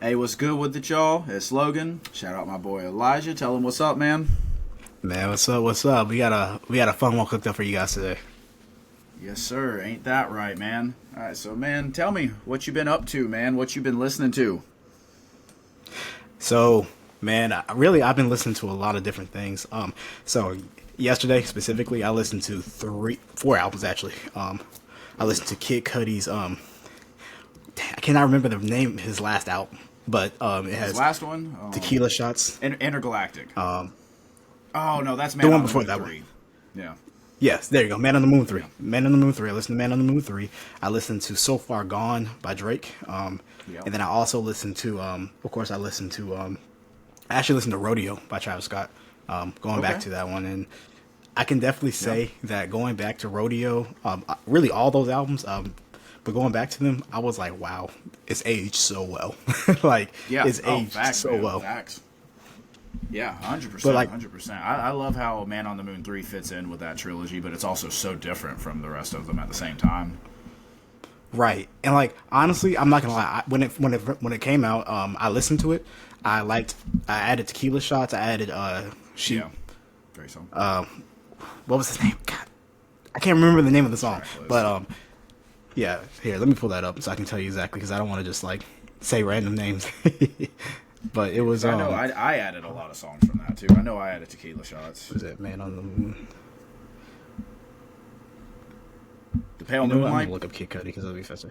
Hey, what's good with it, y'all? It's Logan. Shout out my boy Elijah. Tell him what's up, man. Man, what's up? What's up? We got a fun one cooked up for you guys today. Yes, sir. Ain't that right, man? All right, so, man, tell me what you been up to, man. What you been listening to? So, man, I've been listening to a lot of different things. So yesterday specifically, I listened to four albums actually. I listened to Kid Cudi's I cannot remember the name of his last album, but it His has last one? Tequila Shots. Intergalactic. Oh, no, that's The Man one on the before Moon that 3. Yeah. Yes, there you go. Man on the Moon 3. Yeah. Man on the Moon 3. I listened to Man on the Moon 3. I listened to So Far Gone by Drake. Yep. And then I also listened to, I actually listened to Rodeo by Travis Scott. Going back Okay. to that one. And I can definitely say Yep. that going back to Rodeo, really all those albums, but going back to them, I was like, wow, it's aged so well. Like, Yeah. it's Oh, aged facts, so man. well. Facts. Yeah, 100%. But, like- 100%. I love how Man on the Moon 3 fits in with that trilogy, but it's also so different from the rest of them at the same time. Right, and like honestly, I'm not gonna lie. When it came out, I listened to it. I added Tequila Shots. I added Yeah. Very so. what was his name? God, I can't remember the name of the song. Track list. But yeah. Here, let me pull that up so I can tell you exactly because I don't want to just like say random names. But it was I know I added a lot of songs from that too. I know I added Tequila Shots. what was it Man on the Moon? The Pale You know what? I'm Moonlight. gonna look up Kid Cudi because it'll be faster.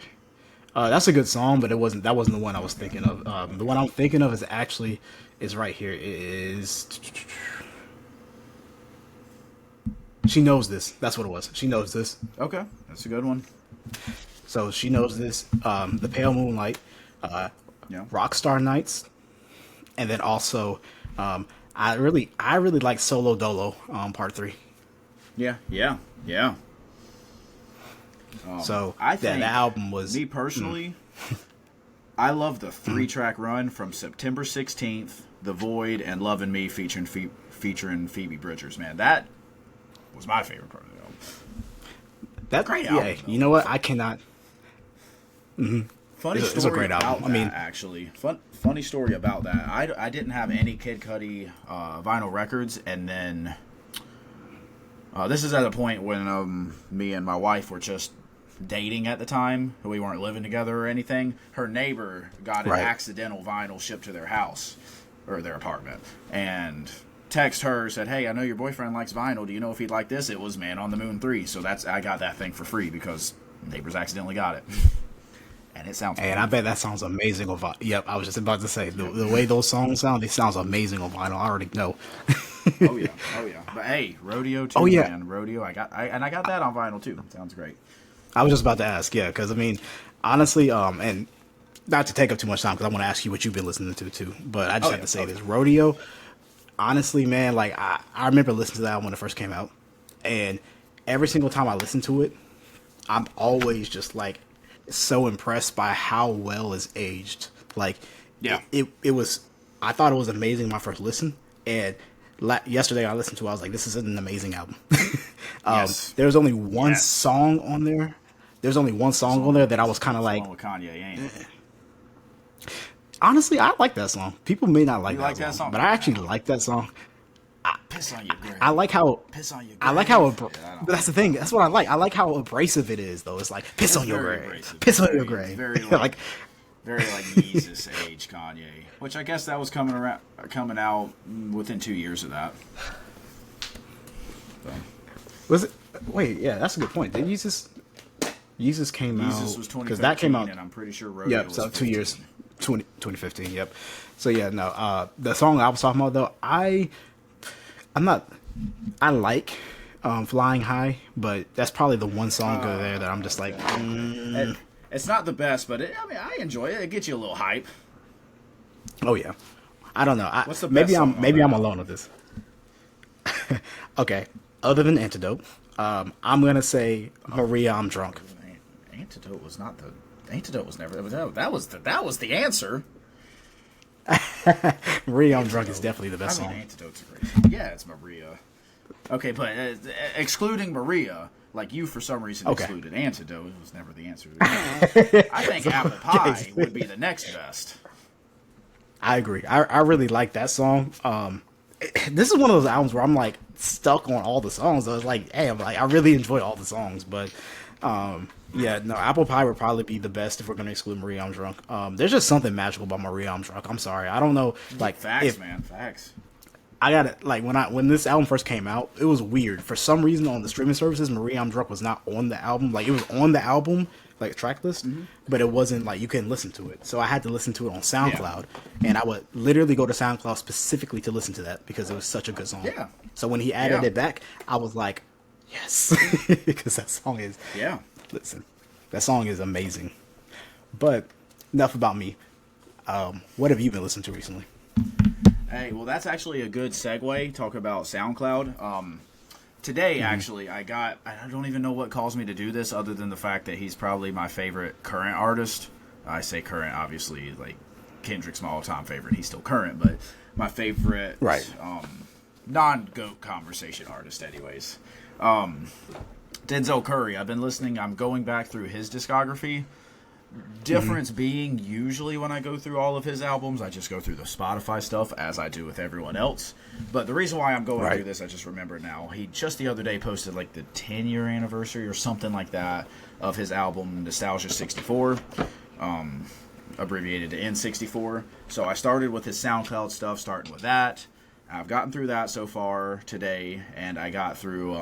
That's a good song, but that wasn't the one I was thinking of. The one I'm thinking of is right here. It is She Knows This. That's what it was. She Knows This. Okay, that's a good one. So She Knows This. The Pale Moonlight. Yeah. Rockstar Nights, and then also I really like Solo Dolo Part 3. Yeah. So I that think album was me personally. I love the 3-track run from September 16th, The Void, and Lovin' Me featuring Phoebe Bridgers. Man, that was my favorite part of the album. that Great yeah, album, though. you know what? I cannot. Funny It's a story great about album. I that, mean- actually. Funny story about that. I didn't have any Kid Cudi vinyl records, and then this is at a point when me and my wife were just dating at the time. We weren't living together or anything. Her neighbor got an Right. accidental vinyl shipped to their house or their apartment, and text her, said, "Hey, I know your boyfriend likes vinyl. Do you know if he'd like this?" It was Man on the Moon 3, so I got that thing for free because neighbors accidentally got it. And it sounds And I bet that sounds amazing on vinyl. Yep, I was just about to say the way those songs sound. It sounds amazing on vinyl. I already know. Oh yeah. But hey, Rodeo too, Oh, yeah. man. Rodeo, I got that on vinyl too. Sounds great. I was just about to ask, yeah, because I mean, honestly, and not to take up too much time, because I want to ask you what you've been listening to too. But I just have to say this, Rodeo. Honestly, man, like I remember listening to that when it first came out, and every single time I listen to it, I'm always just like so impressed by how well it's aged. Like, Yeah. it was. I thought it was amazing my first listen, and yesterday I listened to it, I was like, this is an amazing album. Yes. There's only one Yes. song on there. There's only one song on there that I was kind of like, One with Kanye, ain't it? honestly, I like that song. People may not like, You that, like that song, song? but I actually like that song. Piss on your grave. I like how Piss on your grave. I like how. Yeah, I don't- But that's the thing. That's what I like. I like how abrasive it is, though. It's like piss on your very grave, abrasive. piss on Very- your grave. very, like, Very like Yeezus age Kanye, which I guess that was coming out within 2 years of that. So, was it? Wait, yeah, that's a good point. Did Yeezus came out Yeezus was 2015, because that came out. and I'm pretty sure Rodeo Yep, was so 2 15. years, 2015. Yep. So yeah, no. The song I was talking about though, I'm not. I like Flying High, but that's probably the one song there that I'm just like. It's not the best, but I enjoy it. It gets you a little hype. Oh yeah, I don't know. What's the best maybe song on maybe that I'm alone with this. Okay, other than Antidote, I'm gonna say Maria, I'm Drunk. Antidote was not the Antidote was never that was the answer. Maria, I'm Drunk is definitely the best I mean, song. Antidote's a great song. Yeah, it's Maria. Okay, but excluding Maria, like you for some reason Okay. excluded Antidote was never the answer. I think Apple Pie would be the next best. I agree. I really like that song. This is one of those albums where I'm like stuck on all the songs. I was like, hey, I really enjoy all the songs, but yeah, no, Apple Pie would probably be the best if we're gonna exclude Maria I'm Drunk. There's just something magical about Maria I'm Drunk. I'm sorry, I don't know, like Facts, man, facts. I got it. Like when this album first came out, it was weird. For some reason, on the streaming services, Maria I'm Drunk was not on the album. Like it was on the album, like track list, but it wasn't like you couldn't listen to it. So I had to listen to it on SoundCloud, and I would literally go to SoundCloud specifically to listen to that because it was such a good song. Yeah. So when he added it back, I was like, yes, because that song is Listen, that song is amazing. But enough about me. What have you been listening to recently? Hey, well, that's actually a good segue. Talk about SoundCloud. Today, actually, I don't even know what caused me to do this other than the fact that he's probably my favorite current artist. I say current, obviously, like Kendrick's my all-time favorite. He's still current, but my favorite non-GOAT conversation artist, anyways. Denzel Curry. I've been listening. I'm going back through his discography. Difference being, usually when I go through all of his albums, I just go through the Spotify stuff as I do with everyone else. But the reason why I'm going through this, I just remember now. He just the other day posted like the 10-year anniversary or something like that of his album Nostalgia 64, abbreviated to N64. So I started with his SoundCloud stuff, starting with that. I've gotten through that so far today, and I got through.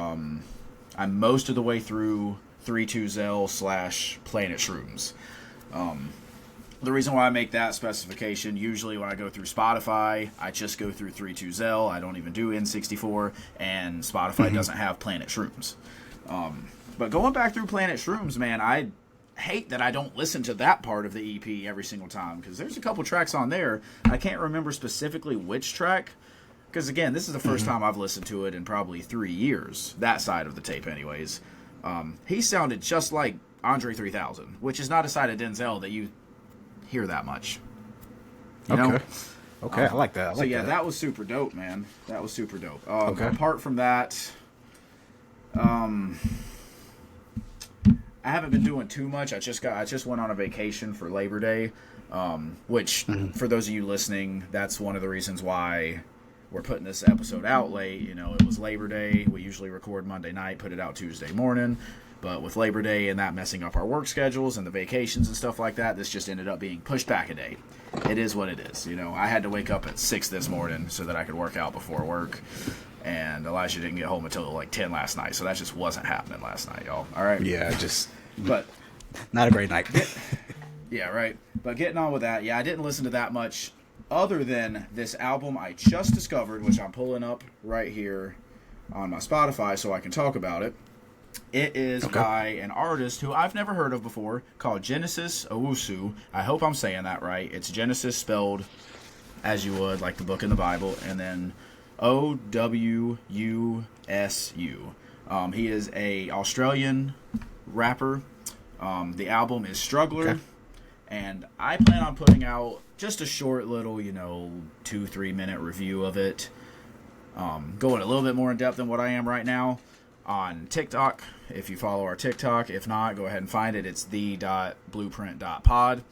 I'm most of the way through 32Zell / Planet Shrooms. The reason why I make that specification, usually when I go through Spotify, I just go through 32Zell. I don't even do N64, and Spotify doesn't have Planet Shrooms. But going back through Planet Shrooms, man, I hate that I don't listen to that part of the EP every single time, because there's a couple tracks on there. I can't remember specifically which track, because again, this is the first time I've listened to it in probably 3 years, that side of the tape anyways. He sounded just like Andre 3000, which is not a side of Denzel that you hear that much. You know? Okay, I like that. That was super dope, man. That was super dope. Apart from that, I haven't been doing too much. I just went on a vacation for Labor Day, which for those of you listening, that's one of the reasons why we're putting this episode out late. You know, it was Labor Day. We usually record Monday night, put it out Tuesday morning. But with Labor Day and that messing up our work schedules and the vacations and stuff like that, this just ended up being pushed back a day. It is what it is. You know, I had to wake up at 6 this morning so that I could work out before work. And Elijah didn't get home until like 10 last night. So that just wasn't happening last night, y'all. All right? Yeah, but not a great night. Yeah, right. But getting on with that, I didn't listen to that much other than this album I just discovered, which I'm pulling up right here on my Spotify so I can talk about it. It is by an artist who I've never heard of before called Genesis Owusu. I hope I'm saying that right. It's Genesis spelled as you would, like the book in the Bible, and then Owusu. He is a Australian rapper. The album is Struggler, and I plan on putting out just a short little, 2-3 minute review of it. Going a little bit more in depth than what I am right now on TikTok, if you follow our TikTok. If not, go ahead and find it. It's the.blueprint.pod.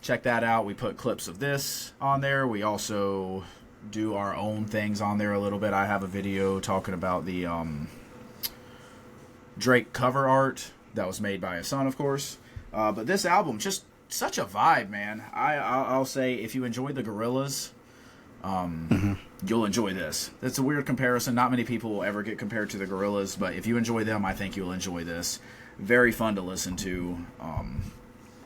Check that out. We put clips of this on there. We also do our own things on there a little bit. I have a video talking about the Drake cover art that was made by his son, of course. But this album, just such a vibe, man. I'll say if you enjoy the Gorillaz, you'll enjoy this. It's a weird comparison. Not many people will ever get compared to the Gorillaz, but if you enjoy them, I think you'll enjoy this. Very fun to listen to.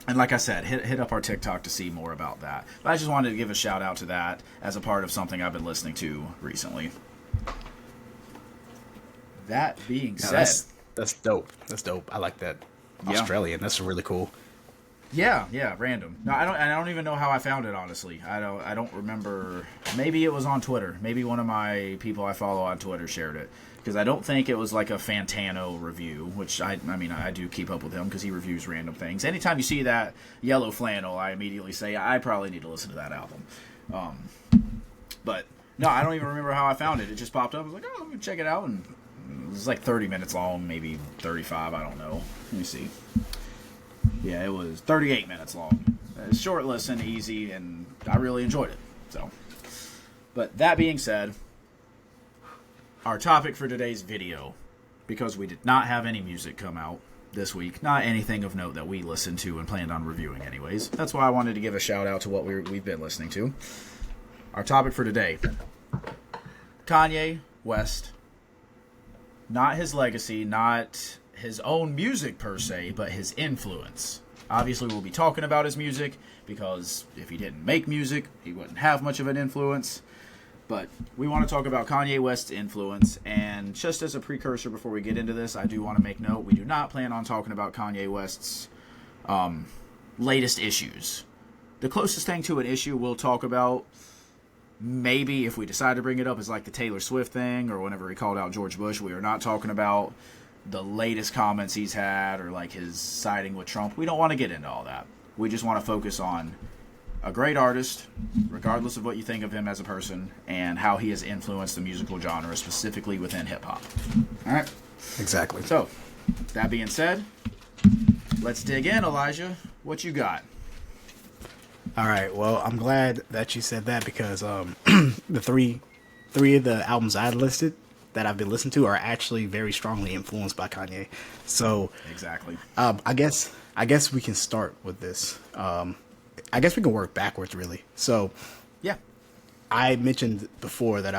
And like I said, hit up our TikTok to see more about that. But I just wanted to give a shout out to that as a part of something I've been listening to recently. That being said, that's dope. That's dope. I like that. Australian. That's really cool. Yeah, random. No, I don't even know how I found it, honestly. I don't remember. Maybe it was on Twitter. Maybe one of my people I follow on Twitter shared it, because I don't think it was like a Fantano review, which I do keep up with him because he reviews random things. Anytime you see that yellow flannel, I immediately say I probably need to listen to that album. But no, I don't even remember how I found it. It just popped up. I was like, oh, let me check it out, and it was like 30 minutes long, maybe 35. I don't know. Let me see. Yeah, it was 38 minutes long. Short listen, easy, and I really enjoyed it. So, but that being said, our topic for today's video, because we did not have any music come out this week, not anything of note that we listened to and planned on reviewing anyways. That's why I wanted to give a shout out to what we've been listening to. Our topic for today, Kanye West. Not his legacy, not his own music per se, but his influence. Obviously, we'll be talking about his music, because if he didn't make music, he wouldn't have much of an influence. But we want to talk about Kanye West's influence, and just as a precursor before we get into this, I do want to make note, we do not plan on talking about Kanye West's latest issues. The closest thing to an issue we'll talk about, maybe if we decide to bring it up, is like the Taylor Swift thing, or whenever he called out George Bush. We are not talking about the latest comments he's had, or like his siding with Trump. We don't want to get into all that. We just want to focus on a great artist, regardless of what you think of him as a person, and how he has influenced the musical genre, specifically within hip-hop. All right? Exactly. So, that being said, let's dig in, Elijah. What you got? All right. Well, I'm glad that you said that, because the three of the albums I listed that I've been listening to are actually very strongly influenced by Kanye. So exactly. I guess we can start with this. I guess we can work backwards, really. So yeah, I mentioned before that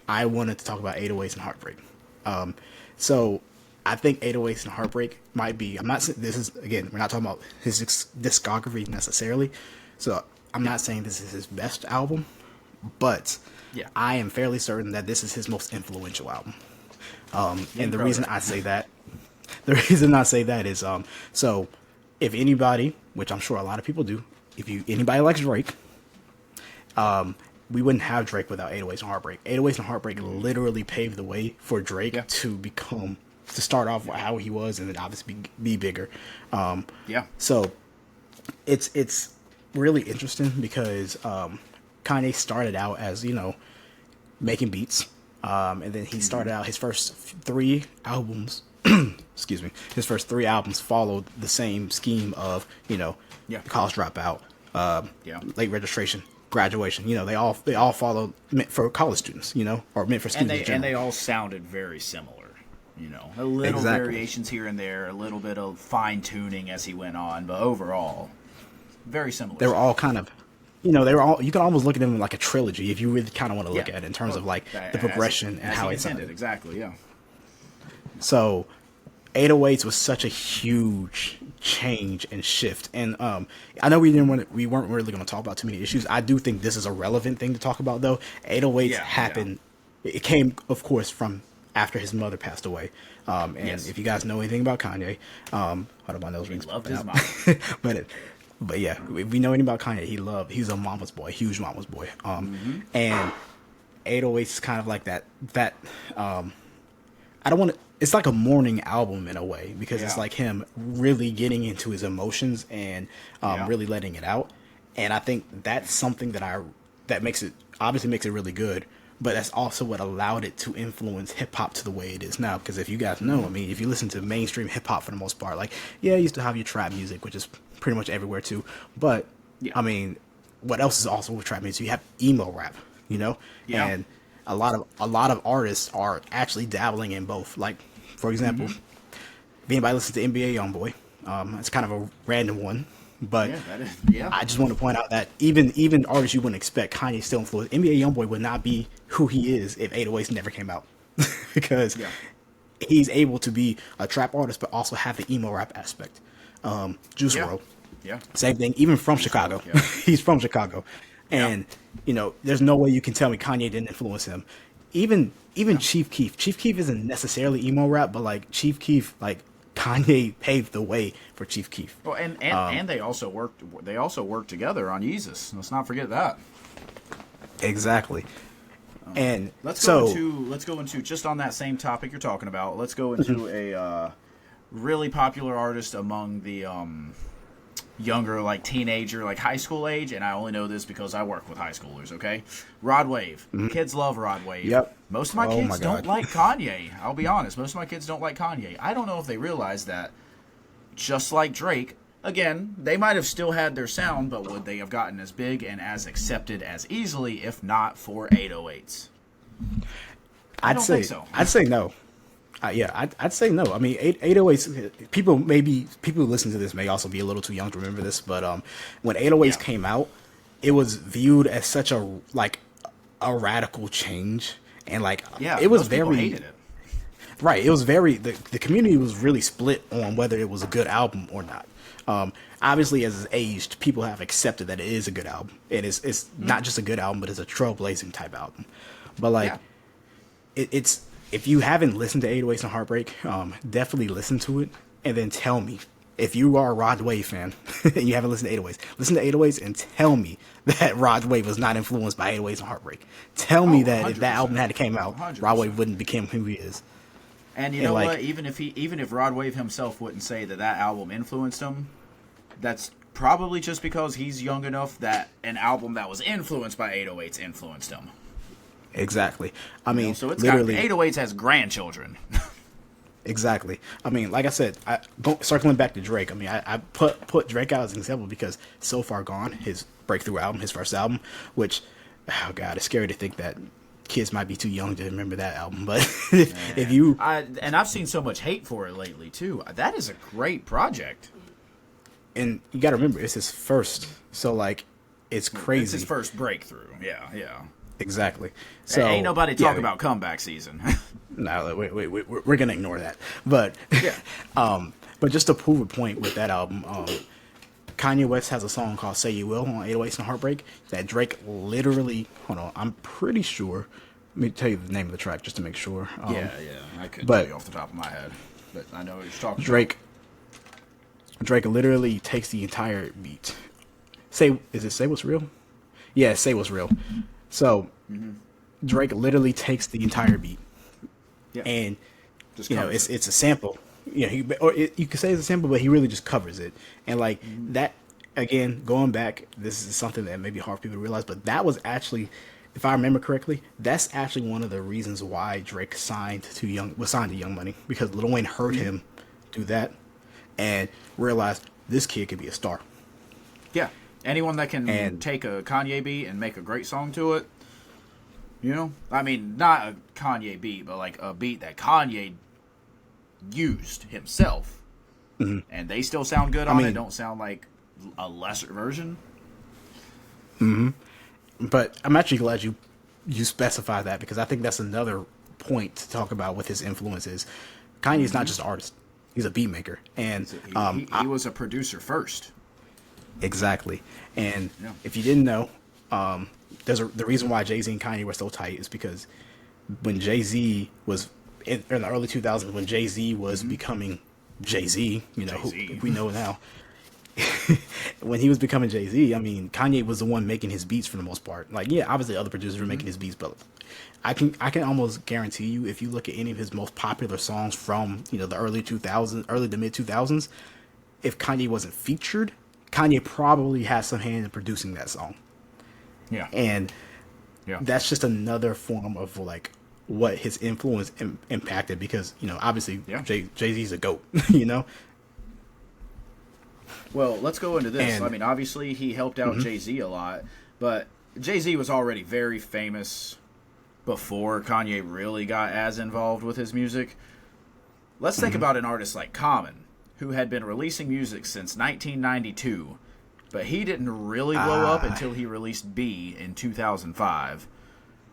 I wanted to talk about 808s and Heartbreak. So I think 808s and Heartbreak might be. I'm not. This is, again, we're not talking about his discography necessarily. So I'm not saying this is his best album, but yeah, I am fairly certain that this is his most influential album. And the reason I say that, is so if anybody, which I'm sure a lot of people do, anybody likes Drake, we wouldn't have Drake without 808s and Heartbreak. 808s and Heartbreak literally paved the way for Drake to start off how he was, and then obviously be bigger. So it's really interesting because Kanye started out as, making beats, and then he started out his first 3 albums. Excuse me. His first 3 albums followed the same scheme of college dropout, late registration, graduation. They all followed, meant for college students, or meant for students. And they all sounded very similar. A little variations here and there, a little bit of fine tuning as he went on, but overall, very similar. They were all kind of, they were all. You can almost look at them like a trilogy if you really kind of want to look at it in terms of like the progression and how it sounded. Exactly, yeah. So, 808s was such a huge change and shift, and I know we weren't really going to talk about too many issues. I do think this is a relevant thing to talk about, though. 808s happened. Yeah. It came, of course, from after his mother passed away. And if you guys know anything about Kanye, hold on, my nose rings. He loved his mom. But yeah, if we know anything about Kanye, he's a mama's boy, huge mama's boy. And 808s is kind of like that. I don't want to. It's like a mourning album in a way, because it's like him really getting into his emotions and really letting it out. And I think that's something that makes it really good. But that's also what allowed it to influence hip hop to the way it is now. Because if you guys know, if you listen to mainstream hip hop for the most part, like, you used to have your trap music, which is pretty much everywhere too. But what else is also with trap music? You have emo rap, and a lot of artists are actually dabbling in both. Like, for example, if anybody listens to NBA YoungBoy, it's kind of a random one. But I just want to point out that even artists you wouldn't expect, Kanye still influenced. NBA YoungBoy would not be who he is if 808s never came out, because he's able to be a trap artist but also have the emo rap aspect. Juice WRLD, same thing. Even from Chicago, he's from Chicago, and there's no way you can tell me Kanye didn't influence him. Even Chief Keef. Chief Keef isn't necessarily emo rap, but like Chief Keef, like, Kanye paved the way for Chief Keef. Well, and they also worked together on Yeezus. Let's not forget that. Exactly. And let's go into just on that same topic you're talking about. Let's go into a really popular artist among the younger, like teenager, like high school age, and I only know this because I work with high schoolers, okay? Rod Wave. Kids love Rod Wave. Yep. Most of my kids don't like Kanye. I'll be honest. Most of my kids don't like Kanye. I don't know if they realize that, just like Drake, again, they might have still had their sound, but would they have gotten as big and as accepted as easily if not for 808s? I don't think so. I'd say no. Yeah, I'd say no. I mean, 808s. People who listen to this may also be a little too young to remember this, but when 808s came out, it was viewed as such a radical change, and it was very hated it. right. It was very the community was really split on whether it was a good album or not. Obviously, as it's aged, people have accepted that it is a good album. It's not just a good album, but it's a trailblazing type album. But it's if you haven't listened to 808s and Heartbreak, definitely listen to it and then tell me. If you are a Rod Wave fan and you haven't listened to 808s, listen to 808s and tell me that Rod Wave was not influenced by 808s and Heartbreak. Tell me that 100%. If that album had came out, 100%. Rod Wave wouldn't become who he is. And you know what? Even if Rod Wave himself wouldn't say that album influenced him, that's probably just because he's young enough that an album that was influenced by 808s influenced him. Exactly. I mean, so it's literally 808s has grandchildren. Exactly. I mean, like I said, circling back to Drake. I mean, I put Drake out as an example because So Far Gone, his breakthrough album, his first album, which, oh god, it's scary to think that kids might be too young to remember that album. But if you, I've seen so much hate for it lately too. That is a great project. And you got to remember, it's his first. So it's crazy. It's his first breakthrough. Yeah. Exactly. So ain't nobody talk about comeback season. No, we're gonna ignore that. But but just to prove a point with that album, Kanye West has a song called "Say You Will" on 808s and Heartbreak that Drake literally. Hold on, I'm pretty sure. Let me tell you the name of the track just to make sure. I couldn't tell you off the top of my head, but I know what you're talking about. Drake literally takes the entire beat. Say What's Real? Yeah, Say What's Real. So Drake literally takes the entire beat, and just it's a sample. You could say it's a sample, but he really just covers it. And that again, going back, this is something that may be hard for people to realize, but that was actually, if I remember correctly, that's actually one of the reasons why Drake was signed to Young Money, because Lil Wayne heard him do that and realized this kid could be a star. Yeah. Anyone that can take a Kanye beat and make a great song to it, I mean, not a Kanye beat, but a beat that Kanye used himself, and they still sound good on it. Don't sound like a lesser version. But I'm actually glad you specify that, because I think that's another point to talk about with his influences. Kanye's not just an artist; he's a beat maker, and he was a producer first. Exactly. And if you didn't know, the reason why Jay-Z and Kanye were so tight is because when Jay-Z was in the early 2000s, when Jay-Z was becoming Jay-Z, who we know now, when he was becoming Jay-Z, I mean, Kanye was the one making his beats for the most part. Obviously other producers were making his beats, but I can almost guarantee you, if you look at any of his most popular songs from, the early to mid 2000s, if Kanye wasn't featured, Kanye probably has some hand in producing that song. Yeah. And that's just another form of what his influence impacted, because, obviously Jay-Z's a GOAT, Well, let's go into this. I mean, obviously he helped out Jay-Z a lot, but Jay-Z was already very famous before Kanye really got as involved with his music. Let's think about an artist like Common, who had been releasing music since 1992, but he didn't really blow up until he released B in 2005.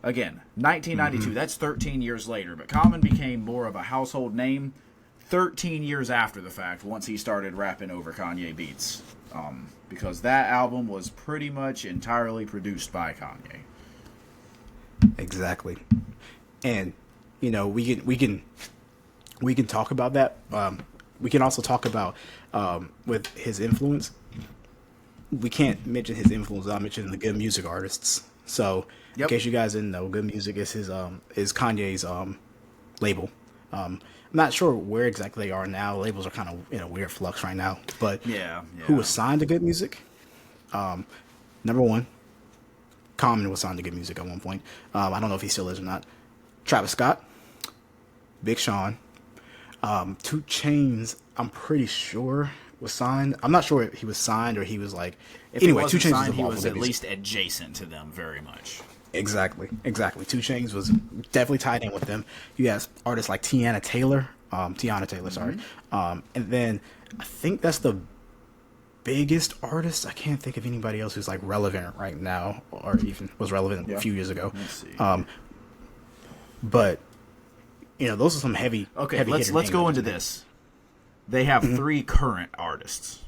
Again, 1992, that's 13 years later, but Common became more of a household name 13 years after the fact, once he started rapping over Kanye beats, because that album was pretty much entirely produced by Kanye. Exactly. And, we can talk about that. We can also talk about with his influence. We can't mention his influence without mentioning the Good Music artists. So, in case you guys didn't know, Good Music is is Kanye's label. I'm not sure where exactly they are now. Labels are kind of in a weird flux right now. But who was signed to Good Music? Number one, Common was signed to Good Music at one point. I don't know if he still is or not. Travis Scott, Big Sean. 2 Chainz, I'm pretty sure was signed. I'm not sure if he was signed or he was like. If Anyway, he 2 wasn't Chainz signed, was he involved was with at it. least adjacent to them very much. Exactly. 2 Chainz was definitely tied in with them. You have artists like Tiana Taylor, sorry. And then I think that's the biggest artist. I can't think of anybody else who's like relevant right now, or even was relevant a few years ago. Let's see. But those are some heavy. Okay, heavy let's go into this. They have 3 current artists.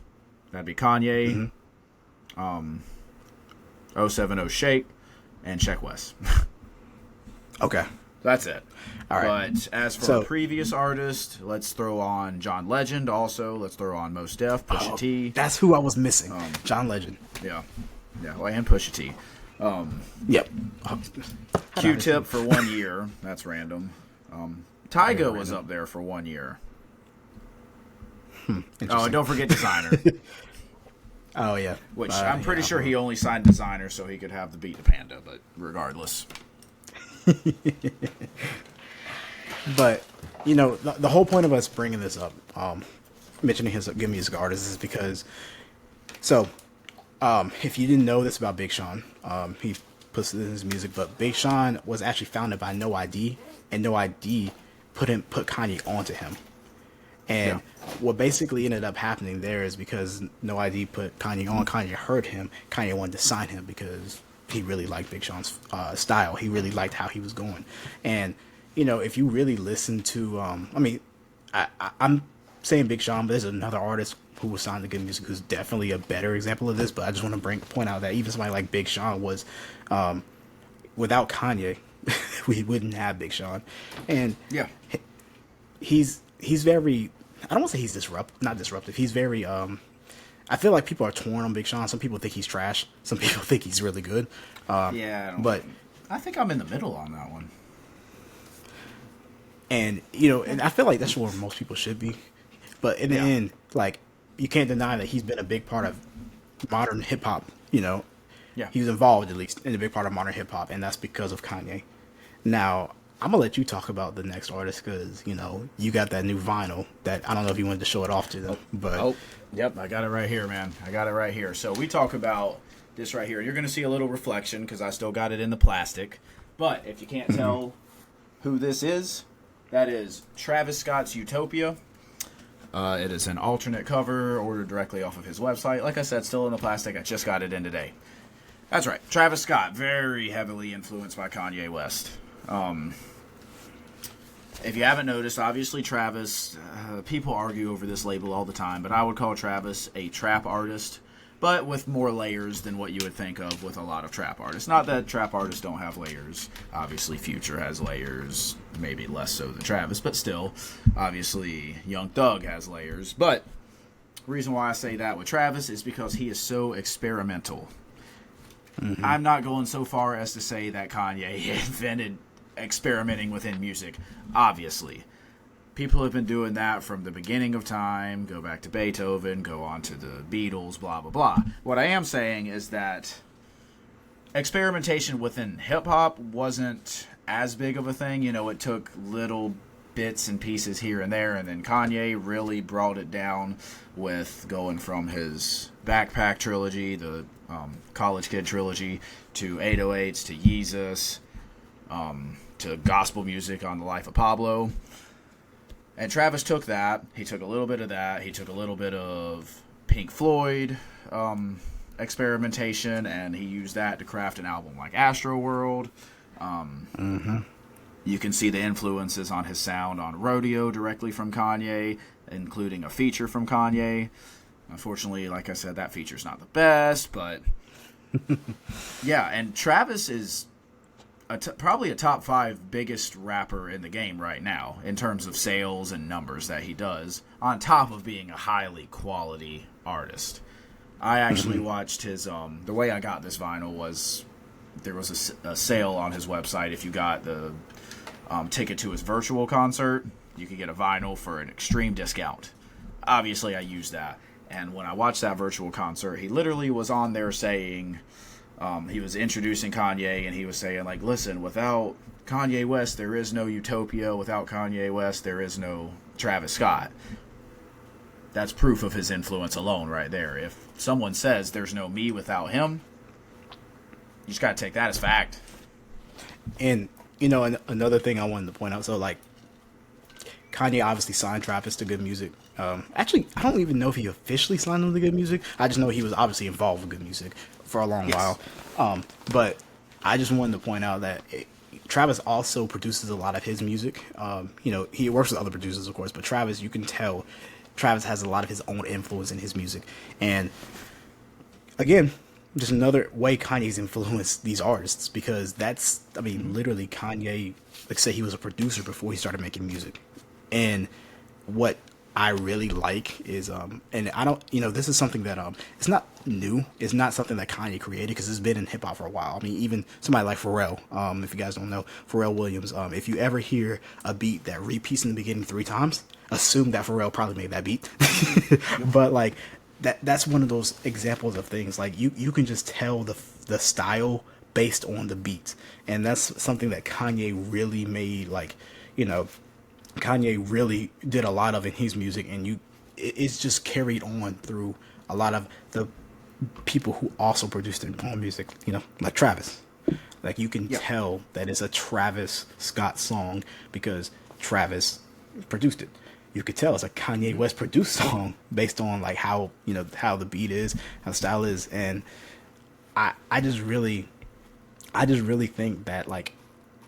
That'd be Kanye, 070 Shake, and Check West. Okay. That's it. All right. But as for a previous artist, let's throw on John Legend also. Let's throw on Mos Def, Pusha T. That's who I was missing. John Legend. Yeah. Well, and Pusha T. Yep. Q-Tip for 1 year. That's random. Tyga was up there for 1 year. Oh, and don't forget Designer. Oh, yeah. Which I'm pretty sure he only signed Designer so he could have the Beat the Panda, but regardless. But, the whole point of us bringing this up, mentioning his good music artists, is because, if you didn't know this about Big Sean, he puts it in his music, but Big Sean was actually founded by No ID, and No ID put Kanye onto him. And what basically ended up happening there is because No ID put Kanye on, Kanye heard him, Kanye wanted to sign him because he really liked Big Sean's style. He really liked how he was going. And, if you really listen to, I'm saying Big Sean, but there's another artist who was signed to good music who's definitely a better example of this, but I just want to point out that even somebody like Big Sean was, without Kanye, we wouldn't have Big Sean. And he's very, I don't want to say he's not disruptive. He's very, I feel like people are torn on Big Sean. Some people think he's trash. Some people think he's really good. I think I'm in the middle on that one. And, and I feel like that's where most people should be. But in the end, like, you can't deny that he's been a big part of modern hip hop, He was involved, at least, in a big part of modern hip hop, and that's because of Kanye. Now, I'm going to let you talk about the next artist because, you got that new vinyl that I don't know if you wanted to show it off to them. But yep, I got it right here, man. I got it right here. So we talk about this right here. You're going to see a little reflection because I still got it in the plastic. But if you can't tell who this is, that is Travis Scott's Utopia. It is an alternate cover ordered directly off of his website. Like I said, still in the plastic. I just got it in today. That's right. Travis Scott, very heavily influenced by Kanye West. If you haven't noticed, obviously Travis, people argue over this label all the time, but I would call Travis a trap artist, but with more layers than what you would think of with a lot of trap artists. Not that trap artists don't have layers. Obviously Future has layers, maybe less so than Travis, but still, obviously Young Thug has layers. But the reason why I say that with Travis is because he is so experimental. I'm not going so far as to say that Kanye invented experimenting within music. Obviously, people have been doing that from the beginning of time. Go back to Beethoven, go on to the Beatles, blah blah blah. What I am saying is that experimentation within hip-hop wasn't as big of a thing. It took little bits and pieces here and there, and then Kanye really brought it down with going from his Backpack trilogy, the College Kid trilogy, to 808s, to Yeezus, to gospel music on The Life of Pablo. And Travis took that. He took a little bit of that. He took a little bit of Pink Floyd experimentation, and he used that to craft an album like Astroworld. You can see the influences on his sound on Rodeo directly from Kanye, including a feature from Kanye. Unfortunately, like I said, that feature's not the best, but yeah, and Travis is probably a top 5 biggest rapper in the game right now in terms of sales and numbers that he does, on top of being a highly quality artist. I actually watched his, the way I got this vinyl was there was a sale on his website. If you got the ticket to his virtual concert, you could get a vinyl for an extreme discount. Obviously, I used that. And when I watched that virtual concert, he literally was on there saying, he was introducing Kanye, and he was saying, like, listen, without Kanye West, there is no Utopia. Without Kanye West, there is no Travis Scott. that's proof of his influence alone right there. If someone says there's no me without him, you just got to take that as fact. And another thing I wanted to point out. So like, Kanye obviously signed Travis to Good Music. Actually, I don't even know if he officially signed him to Good Music. I just know he was obviously involved with Good Music for a long while. But I just wanted to point out that Travis also produces a lot of his music. He works with other producers, of course, but Travis, you can tell Travis has a lot of his own influence in his music. And again, just another way Kanye's influenced these artists, because literally Kanye, like say he was a producer before he started making music. And what I really like is, and I don't, this is something that, it's not new. It's not something that Kanye created, because it's been in hip hop for a while. I mean, even somebody like Pharrell, if you guys don't know, Pharrell Williams, if you ever hear a beat that repeats in the beginning 3 times, assume that Pharrell probably made that beat. But like, that's one of those examples of things, like you can just tell the style based on the beats. And that's something that Kanye really made, like, Kanye really did a lot of in his music, and it's just carried on through a lot of the people who also produced their own music, like Travis. Like, you can tell that it's a Travis Scott song because Travis produced it. You could tell it's a Kanye West produced song based on like how the beat is, how the style is, and I just really think that, like,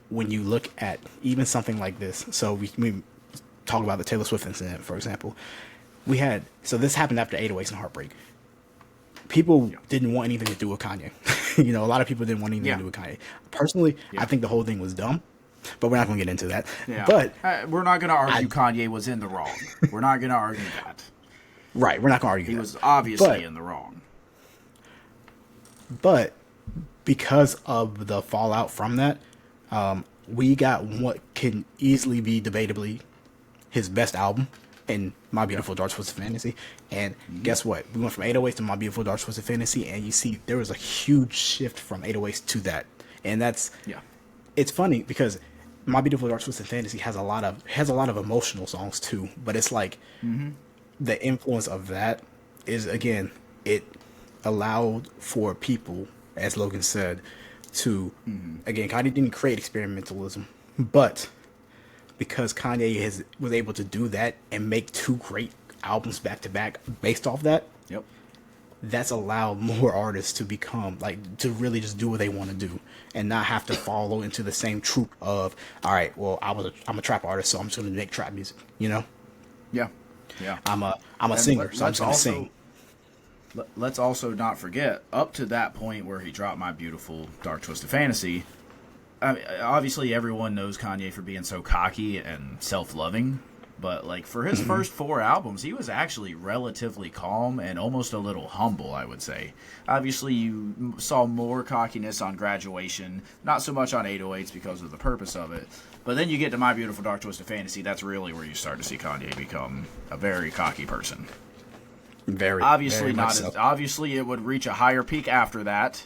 when you look at even something like this, so we talk about the Taylor Swift incident, for example. This happened after 808s and Heartbreak. People didn't want anything to do with Kanye. A lot of people didn't want anything to do with Kanye. Personally, I think the whole thing was dumb, but we're not going to get into that. Yeah. But we're not going to argue Kanye was in the wrong. We're not going to argue that. Right, we're not going to argue that. He was obviously in the wrong. But because of the fallout from that, we got what can easily be debatably his best album in My Beautiful Dark Twisted Fantasy. And guess what? We went from 808s to My Beautiful Dark Twisted Fantasy, and you see there was a huge shift from 808s to that. And it's funny because My Beautiful Dark Twisted Fantasy has a lot of emotional songs too, but it's like the influence of that is, again, it allowed for people, as Logan said, to again, Kanye didn't create experimentalism, but because Kanye was able to do that and make 2 great albums back to back based off that, that's allowed more artists to become, like, to really just do what they want to do and not have to follow into the same troop of, all right, well, I'm a trap artist, so I'm just going to make trap music, Yeah. I'm a singer, so I'm just going to sing. Let's also not forget, up to that point where he dropped My Beautiful Dark Twisted Fantasy, I mean, obviously everyone knows Kanye for being so cocky and self-loving, but like for his first 4 albums, he was actually relatively calm and almost a little humble, I would say. Obviously, you saw more cockiness on Graduation, not so much on 808s because of the purpose of it. But then you get to My Beautiful Dark Twisted Fantasy, that's really where you start to see Kanye become a very cocky person. Very, obviously very not. so. Obviously, it would reach a higher peak after that.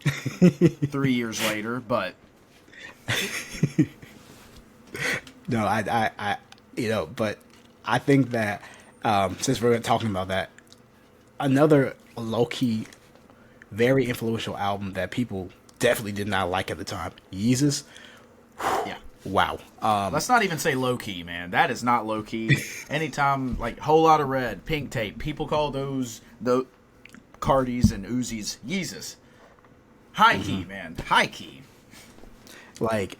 3 years later, but no, but I think that since we're talking about that, another low-key, very influential album that people definitely did not like at the time, Yeezus. Yeah. Wow. Let's not even say low-key, man. That is not low-key. Anytime, like, Whole Lotta Red, Pink Tape, people call those Cardis and Uzis Yeezus. High-key, man. High-key. Like,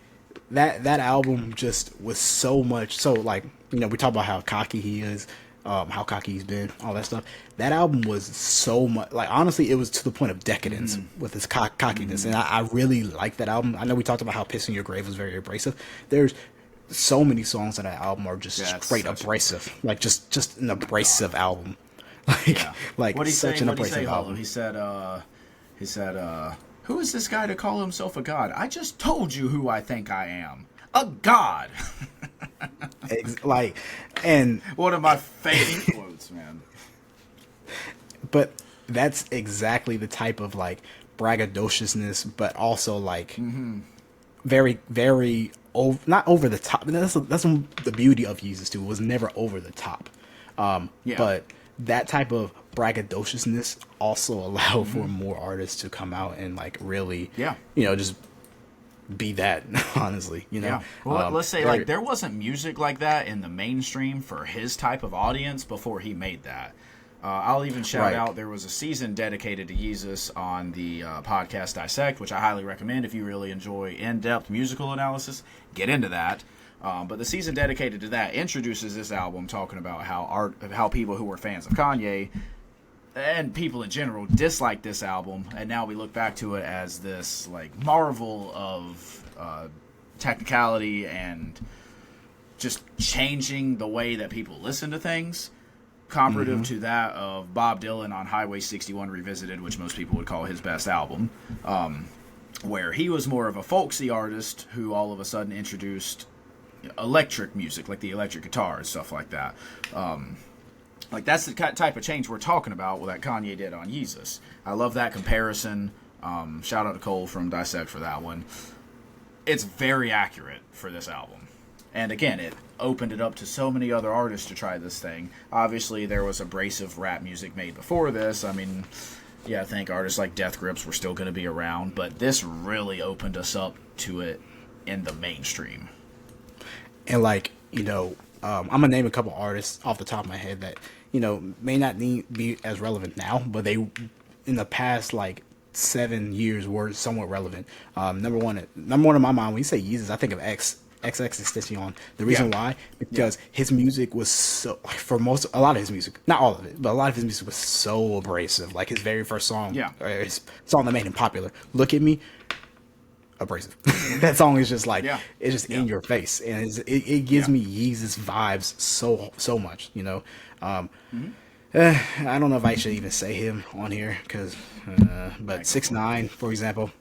that album just was so much, so, like, we talk about how cocky he is, how cocky he's been, all that stuff. That album was so much, like, honestly, it was to the point of decadence with his cockiness, and I really like that album. I know we talked about how Piss in Your Grave was very abrasive. There's so many songs on that album are just straight abrasive, like, just an abrasive album. Like, What'd he such say? an What'd he abrasive say? album. He said, who is this guy to call himself a god? I just told you who I think I am. A god. Like, and one of my favorite quotes, man. But that's exactly the type of, like, braggadociousness, but also, like, very, very not over the top. That's the beauty of Yeezus too. It was never over the top. Yeah. But that type of braggadociousness also allowed for more artists to come out and like really, Yeah. just be that. Honestly, Yeah. Well, let's say very- like there wasn't music like that in the mainstream for his type of audience before he made that. I'll even shout Right. out there was a season dedicated to Yeezus on the podcast Dissect, which I highly recommend if you really enjoy in-depth musical analysis. Get into that. But the season dedicated to that introduces this album talking about how people who were fans of Kanye and people in general dislike this album, and now we look back to it as this like marvel of technicality and just changing the way that people listen to things, comparative to that of Bob Dylan on Highway 61 Revisited, which most people would call his best album, where he was more of a folksy artist who all of a sudden introduced electric music, like the electric guitar and stuff like that. Like that's the type of change we're talking about that Kanye did on Yeezus. I love that comparison. Shout out to Cole from Dissect for that one. It's very accurate for this album. And again, it opened it up to so many other artists to try this thing. Obviously, there was abrasive rap music made before this. I mean, yeah, I think artists like Death Grips were still going to be around, but this really opened us up to it in the mainstream. And like, I'm gonna name a couple artists off the top of my head that may not be as relevant now, but they in the past like 7 years were somewhat relevant. Number one in my mind when you say Yeezus, I think of XXXTentacion. The reason why, because his music was so, a lot of his music, not all of it, but a lot of his music was so abrasive. Like his very first song, his song that made him popular, "Look at Me," abrasive. That song is just like it's just in your face, and it gives me Yeezus vibes so much. I don't know if I should even say him on here because, but 6ix9ine, for example,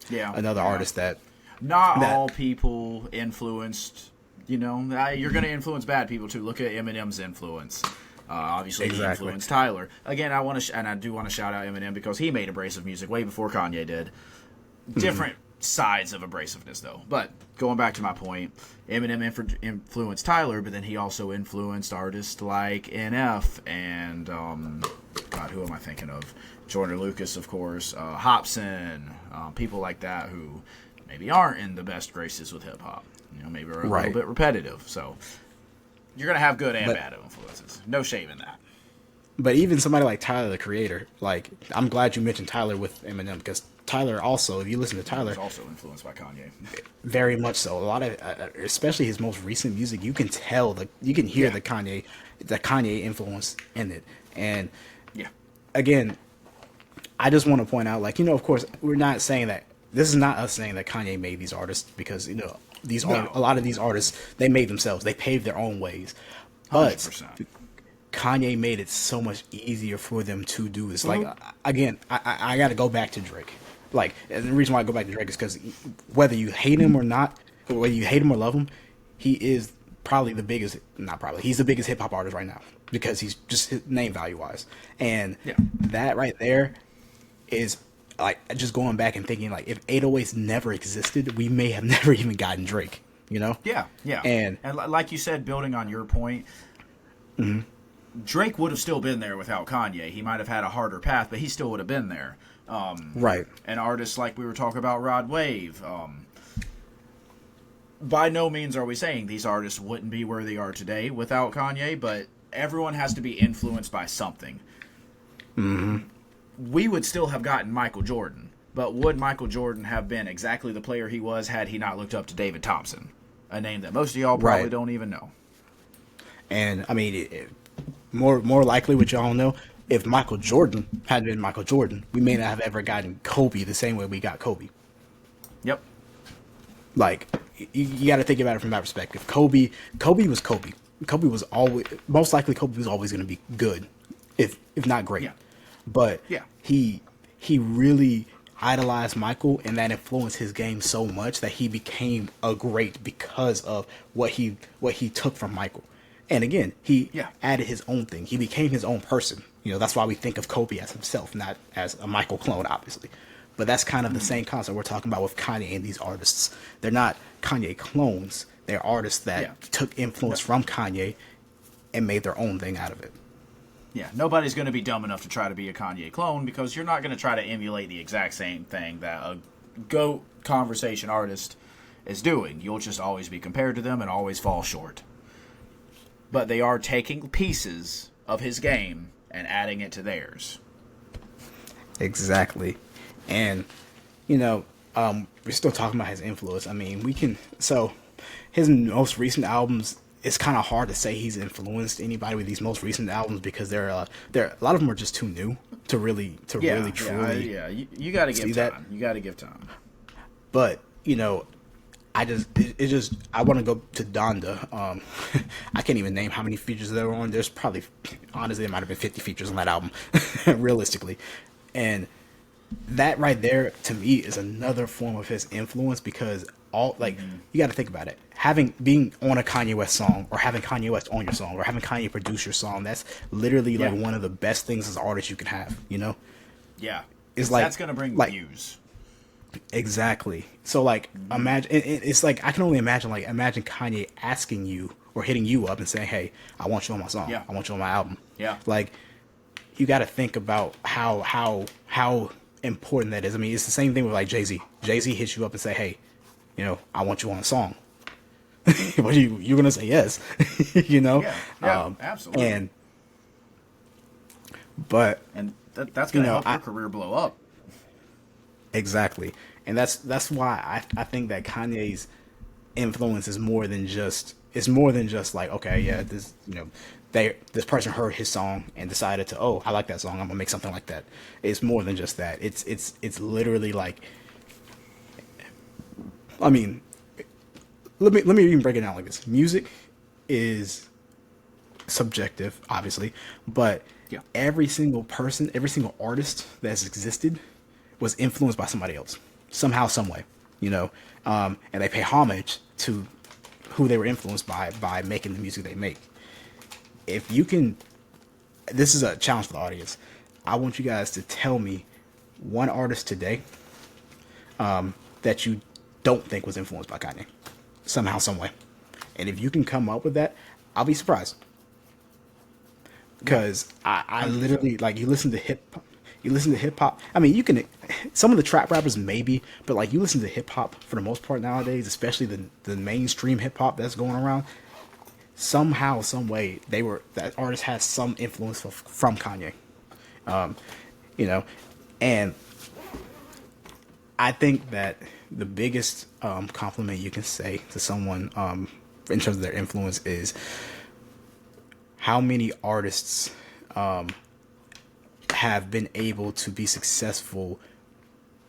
another artist that not all people influenced. You're going to influence bad people too. Look at Eminem's influence. Obviously, he influenced Tyler. Again, I do want to shout out Eminem because he made abrasive music way before Kanye did. Different sides of abrasiveness, though. But going back to my point, Eminem influenced Tyler, but then he also influenced artists like NF and God, who am I thinking of? Jordan Lucas, of course, Hopsin, people like that who maybe aren't in the best graces with hip hop. Maybe are a little bit repetitive. So you're gonna have good and bad influences. No shame in that. But even somebody like Tyler, the Creator, like I'm glad you mentioned Tyler with Eminem because Tyler also, if you listen to Tyler, was also influenced by Kanye. Very much so. A lot of, especially his most recent music, you can tell you can hear the Kanye influence in it. And again, I just want to point out, like of course, we're not saying that this is not us saying that Kanye made these artists because a lot of these artists they made themselves. They paved their own ways, but 100%. Kanye made it so much easier for them to do this. Like again, I got to go back to Drake. Like, and the reason why I go back to Drake is because whether you hate him or not, or whether you hate him or love him, he is probably the biggest, not probably, he's the biggest hip hop artist right now because he's just his name value wise. And that right there is like just going back and thinking like if 808s never existed, we may have never even gotten Drake, Yeah. And like you said, building on your point, Drake would have still been there without Kanye. He might have had a harder path, but he still would have been there. Right. And artists like we were talking about Rod Wave. By no means are we saying these artists wouldn't be where they are today without Kanye, but everyone has to be influenced by something. We would still have gotten Michael Jordan, but would Michael Jordan have been exactly the player he was had he not looked up to David Thompson, a name that most of y'all probably don't even know? And I mean, more likely, what y'all know, if Michael Jordan hadn't been Michael Jordan, we may not have ever gotten Kobe the same way we got Kobe. Yep. Like, you got to think about it from that perspective. Kobe was Kobe. Kobe was always, most likely Kobe was always going to be good, if not great. But he really idolized Michael, and that influenced his game so much that he became a great because of what he took from Michael. And again, he added his own thing. He became his own person. That's why we think of Kobe as himself, not as a Michael clone, obviously. But that's kind of the same concept we're talking about with Kanye and these artists. They're not Kanye clones. They're artists that took influence from Kanye and made their own thing out of it. Yeah, nobody's going to be dumb enough to try to be a Kanye clone because you're not going to try to emulate the exact same thing that a GOAT conversation artist is doing. You'll just always be compared to them and always fall short. But they are taking pieces of his game and adding it to theirs. Exactly. And, you know, we're still talking about his influence. I mean, his most recent albums, it's kind of hard to say he's influenced anybody with these most recent albums because they're a lot of them are just too new to really truly. You got to give time. You got to give time. But you know, I want to go to Donda. I can't even name how many features there were on. There's probably, honestly, there might have been 50 features on that album, realistically, and that right there to me is another form of his influence because you got to think about it. Being on a Kanye West song or having Kanye West on your song or having Kanye produce your song, that's literally like one of the best things as an artist you can have, you know? Yeah. It's like that's going to bring views. Exactly. So like imagine it's like I can only imagine Kanye asking you or hitting you up and saying, "Hey, I want you on my song. Yeah. I want you on my album." Yeah. Like you got to think about how important that is. I mean, it's the same thing with like Jay-Z. Jay-Z hits you up and say, "Hey, you know, I want you on a song." What you're gonna say yes, you know? Yeah, absolutely. And that's gonna help your career blow up. Exactly, and that's why I think that Kanye's influence is more than just like, okay, yeah, this, you know, this person heard his song and decided to, oh, I like that song, I'm gonna make something like that. It's more than just that. It's literally like, I mean, let me even break it down like this. Music is subjective, obviously, but every single person, every single artist that's existed was influenced by somebody else somehow, some way, you know, and they pay homage to who they were influenced by making the music they make. If you can, this is a challenge for the audience. I want you guys to tell me one artist today that you don't think was influenced by Kanye somehow, some way. And if you can come up with that, I'll be surprised. Because I literally, like, you listen to hip hop. I mean, you can, some of the trap rappers maybe, but like you listen to hip hop for the most part nowadays, especially the mainstream hip hop that's going around. Somehow, some way, that artist has some influence from Kanye. You know, and I think that the biggest compliment you can say to someone in terms of their influence is how many artists have been able to be successful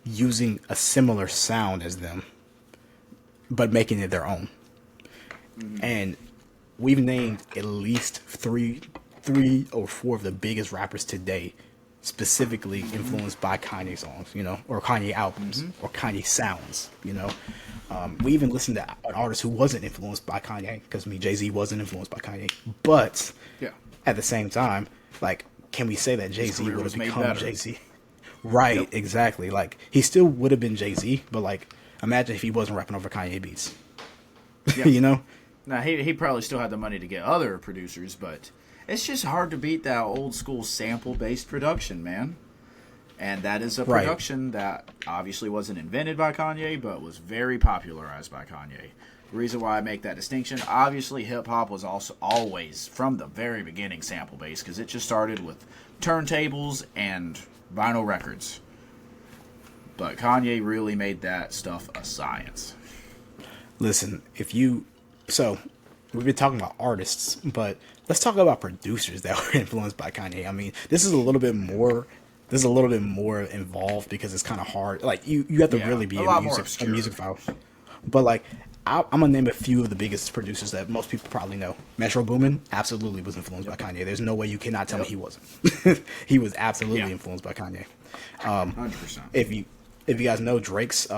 using a similar sound as them, but making it their own. Mm-hmm. And we've named at least three or four of the biggest rappers today, specifically influenced by Kanye songs, you know, or Kanye albums, or Kanye sounds, you know. We even listened to an artist who wasn't influenced by Kanye, because Jay-Z wasn't influenced by Kanye. But at the same time, like, can we say that Jay-Z would have become Jay-Z? Right, yep. Exactly. Like, he still would have been Jay-Z, but like, imagine if he wasn't rapping over Kanye beats. Yep. You know? Now, he probably still had the money to get other producers, but it's just hard to beat that old school sample-based production, man. And that is a production that obviously wasn't invented by Kanye, but was very popularized by Kanye. The reason why I make that distinction, obviously hip-hop was also always, from the very beginning, sample-based, because it just started with turntables and vinyl records. But Kanye really made that stuff a science. Listen, so we've been talking about artists, but let's talk about producers that were influenced by Kanye. I mean, this is a little bit more involved because it's kind of hard. Like, you have to really be a music file. But like, I'm gonna name a few of the biggest producers that most people probably know. Metro Boomin absolutely was influenced by Kanye. There's no way you cannot tell me he wasn't. He was absolutely influenced by Kanye. 100%. If you guys know Drake's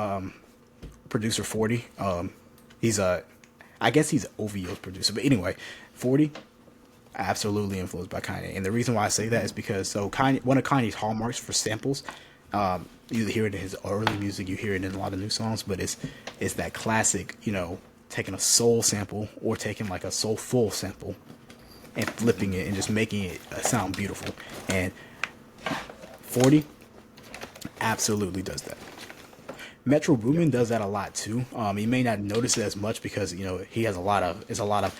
producer 40, I guess he's OVO's producer, but anyway, 40 absolutely influenced by Kanye. And the reason why I say that is because Kanye, one of Kanye's hallmarks for samples, you hear it in his early music, you hear it in a lot of new songs, but it's that classic, you know, taking a soul sample or taking like a soulful sample and flipping it and just making it sound beautiful. And 40 absolutely does that. Metro Boomin does that a lot too. You may not notice it as much because he has a lot of 808s,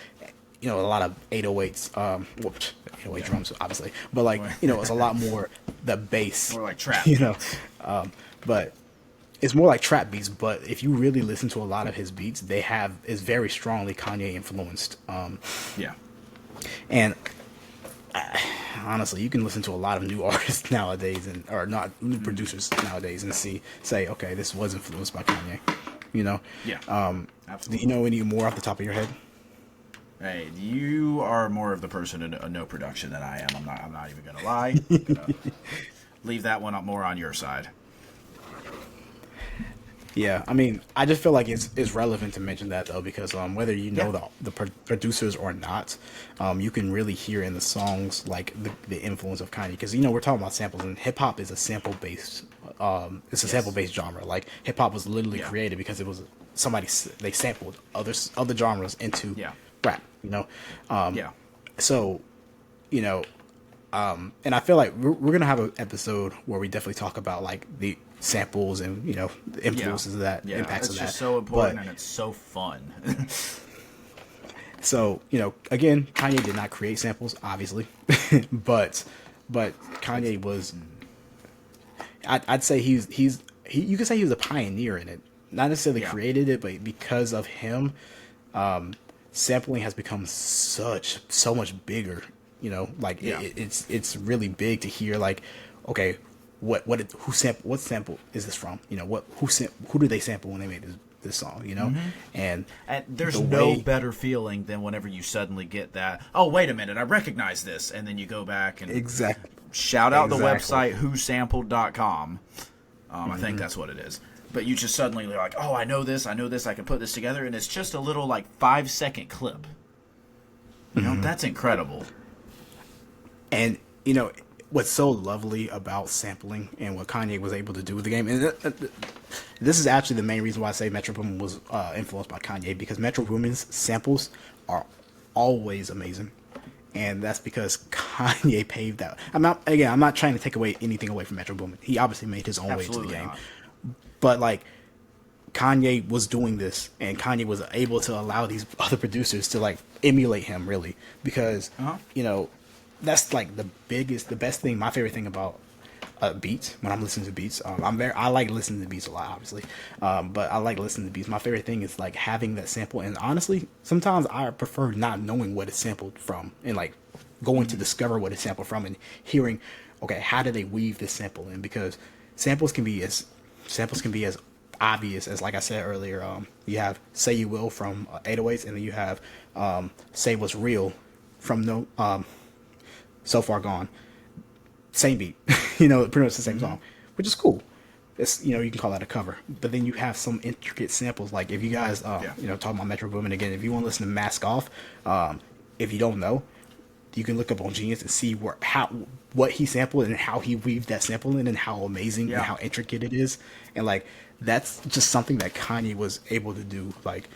808 drums obviously, but like it's a lot more the bass, more like trap, but it's more like trap beats. But if you really listen to a lot of his beats, is very strongly Kanye influenced. And honestly, you can listen to a lot of new artists nowadays, or not new producers nowadays, and say, okay, this was influenced by Kanye. Absolutely. Do you know any more off the top of your head? Hey, you are more of the person in no production than I am. I'm not even gonna lie. I'm gonna leave that one up more on your side. Yeah, I mean, I just feel like it's relevant to mention that though, because whether you know the producers or not, you can really hear in the songs like the influence of Kanye, because we're talking about samples, and hip hop is a sample based sample based genre. Like hip hop was literally created because it was they sampled other genres into rap. So and I feel like we're gonna have an episode where we definitely talk about like the samples and the influences of that, impacts of that. It's just so important, and it's so fun. So again, Kanye did not create samples, obviously, but Kanye was. I'd say you could say he was a pioneer in it. Not necessarily created it, but because of him, sampling has become so much bigger. It's really big to hear like, okay, what sample is this from? Who did they sample when they made this song? And there's no better feeling than whenever you suddenly get that. Oh, wait a minute, I recognize this, and then you go back and shout out the website whosampled.com. I think that's what it is. But you just suddenly are like, oh, I know this, I can put this together, and it's just a little like 5-second clip. That's incredible. And what's so lovely about sampling and what Kanye was able to do with the game, and this is actually the main reason why I say Metro Boomin was influenced by Kanye, because Metro Boomin's samples are always amazing, and that's because Kanye paved that. I'm not trying to take anything away from Metro Boomin. He obviously made his own way to the game, but like Kanye was doing this, and Kanye was able to allow these other producers to like emulate him, really, because that's like the best thing. My favorite thing about beats, when I'm listening to beats, I like listening to beats a lot, obviously, but I like listening to beats. My favorite thing is like having that sample, and honestly, sometimes I prefer not knowing what it's sampled from, and like going to discover what it's sampled from, and hearing, okay, how did they weave this sample in? Because samples can be as obvious as, like I said earlier, you have Say You Will from 808s, and then you have Say What's Real from So Far Gone. Same beat, pretty much the same song, which is cool. It's you can call that a cover. But then you have some intricate samples, like if you guys talking about Metro Boomin again, if you want to listen to Mask Off, if you don't know, you can look up on Genius and see what he sampled and how he weaved that sample in, and how amazing and how intricate it is. And like that's just something that Kanye was able to do. Like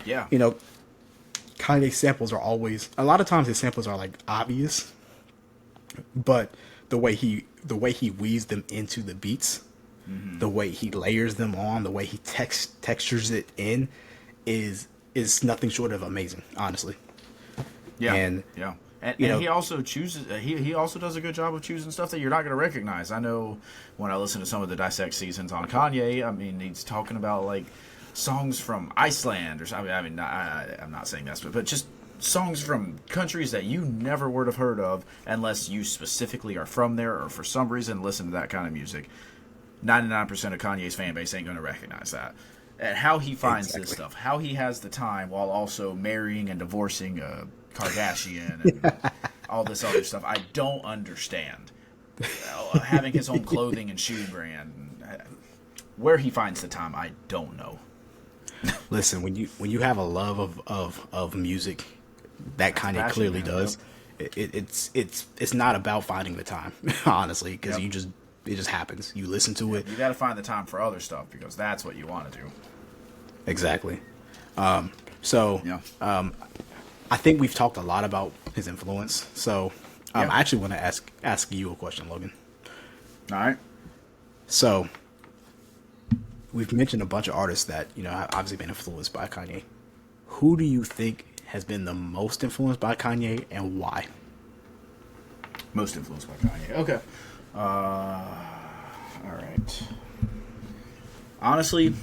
Kanye samples are always, a lot of times his samples are like obvious, but the way he weaves them into the beats, the way he layers them on, the way he textures it in is nothing short of amazing, honestly. And he also chooses. He also does a good job of choosing stuff that you're not going to recognize. I know when I listen to some of the Dissect seasons on Kanye, I mean, he's talking about like songs from Iceland or something. I mean, I'm not saying that, but just songs from countries that you never would have heard of unless you specifically are from there or for some reason listen to that kind of music. 99% of Kanye's fan base ain't going to recognize that. And how he finds this stuff, how he has the time while also marrying and divorcing a Kardashian and all this other stuff, I don't understand. Having his own clothing and shoe brand, where he finds the time, I don't know. Listen, when you have a love of music, that Kanye clearly does. It's not about finding the time, honestly, because it just happens. You listen to it. You got to find the time for other stuff because that's what you want to do. Exactly. I think we've talked a lot about his influence. So Yeah. I actually want to ask you a question, Logan. All right. So we've mentioned a bunch of artists that have obviously been influenced by Kanye. Who do you think has been the most influenced by Kanye, and why? Most influenced by Kanye. Okay. All right. Honestly,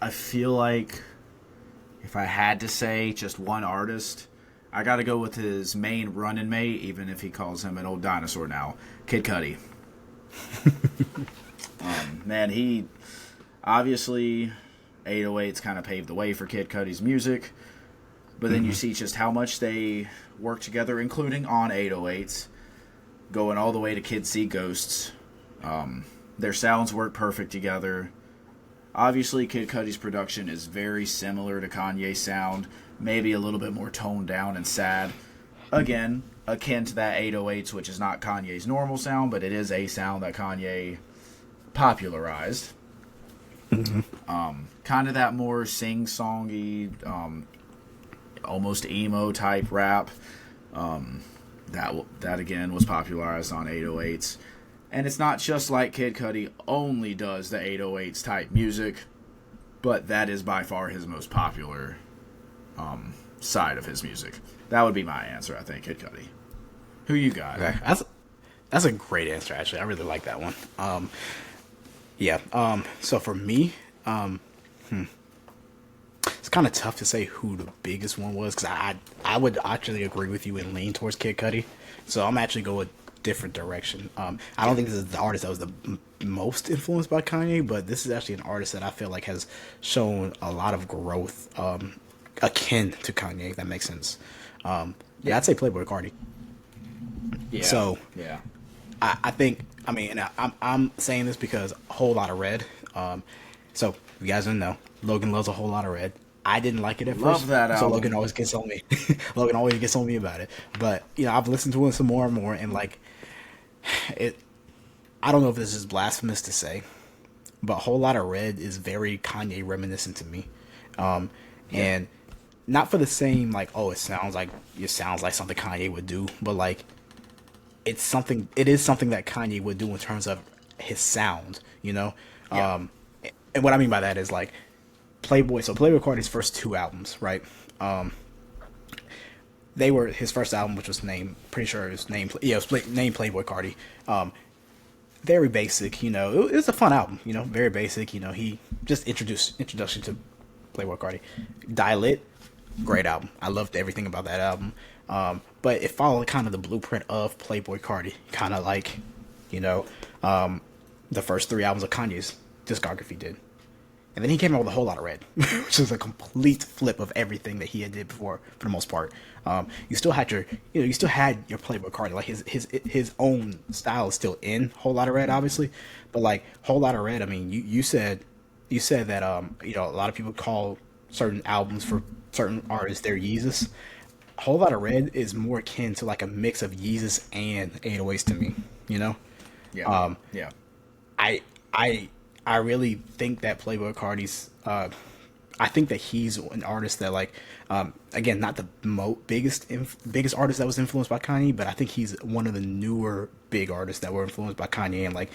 I feel like if I had to say just one artist, I got to go with his main running mate, even if he calls him an old dinosaur now, Kid Cudi. Man, he obviously 808s kind of paved the way for Kid Cudi's music, but then you see just how much they work together, including on 808s, going all the way to Kids See Ghosts. Their sounds work perfect together. Obviously, Kid Cudi's production is very similar to Kanye's sound, maybe a little bit more toned down and sad. Again, akin to that 808s, which is not Kanye's normal sound, but it is a sound that Kanye popularized. Kind of that more sing-songy, almost emo type rap. That again was popularized on 808s. And it's not just like Kid Cudi only does the 808s type music, but that is by far his most popular side of his music. That would be my answer, I think, Kid Cudi. Who you got? Okay, that's a great answer. Actually, I really like that one. So for me, it's kind of tough to say who the biggest one was, because I would actually agree with you and lean towards Kid Cudi. So I'm actually going a different direction. I don't think this is the artist that was the most influenced by Kanye, but this is actually an artist that I feel like has shown a lot of growth, akin to Kanye, if that makes sense. I'd say Playboi Carti. Yeah. So yeah. I think, I'm saying this because a whole lot of Red. So if you guys don't know, Logan loves a whole lot of Red. I didn't like it at Love first, that so album. Logan always gets on me. Logan always gets on me about it. But I've listened to it some more and more, and like it. I don't know if this is blasphemous to say, but a whole lot of Red is very Kanye reminiscent to me, and not for the same like, oh, it sounds like something Kanye would do, but like it is something that Kanye would do in terms of his sound, Yeah. And what I mean by that is like Playboi Carti's first two albums, right? They were his first album, which was named named Playboi Carti. Very basic, it was a fun album, very basic, he just introduction to Playboi Carti. Die Lit, great album. I loved everything about that album. But it followed kind of the blueprint of Playboi Carti, kind of like, the first three albums of Kanye's discography did. And then he came out with a whole lot of Red, which is a complete flip of everything that he had did before, for the most part. You still had your Playboi Carti, like his own style is still in Whole Lot of Red, obviously, but like Whole Lot of Red, I mean, you said that a lot of people call certain albums for certain artists their Yeezus. Whole Lot of Red is more akin to like a mix of Yeezus and 808s to me, Yeah. Yeah. I really think that Playboi Carti's, I think that he's an artist that like, again, not the biggest artist that was influenced by Kanye, but I think he's one of the newer big artists that were influenced by Kanye, and like,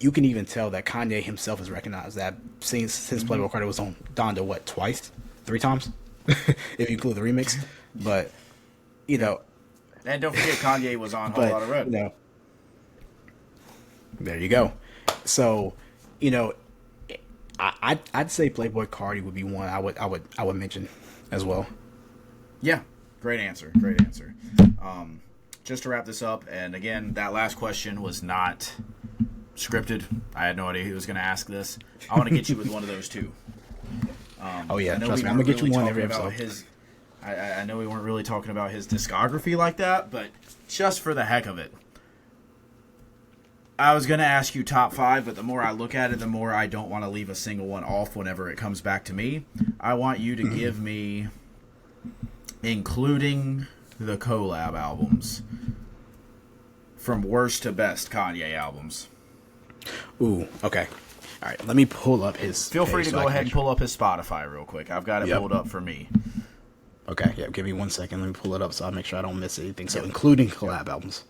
you can even tell that Kanye himself has recognized that since Playboi Carti was on Donda, twice, 3 times, if you include the remix, but and don't forget Kanye was on Whole Lot of Red. There you go. So, I'd say Playboi Carti would be one I would mention as well. Yeah, great answer. Just to wrap this up, and again, that last question was not scripted. I had no idea who was going to ask this. I want to get you with one of those two. Oh yeah, trust me, I'm gonna get you one every episode. I know we weren't really talking about his discography like that, but just for the heck of it, I was going to ask you top 5, but the more I look at it, the more I don't want to leave a single one off whenever it comes back to me. I want you to give me, including the collab albums, from worst to best Kanye albums. Ooh, okay. All right, let me pull up his Feel free to so go ahead and pull up his Spotify real quick. I've got it pulled up for me. Okay, yeah. Give me 1 second. Let me pull it up so I make sure I don't miss anything. So, including collab albums.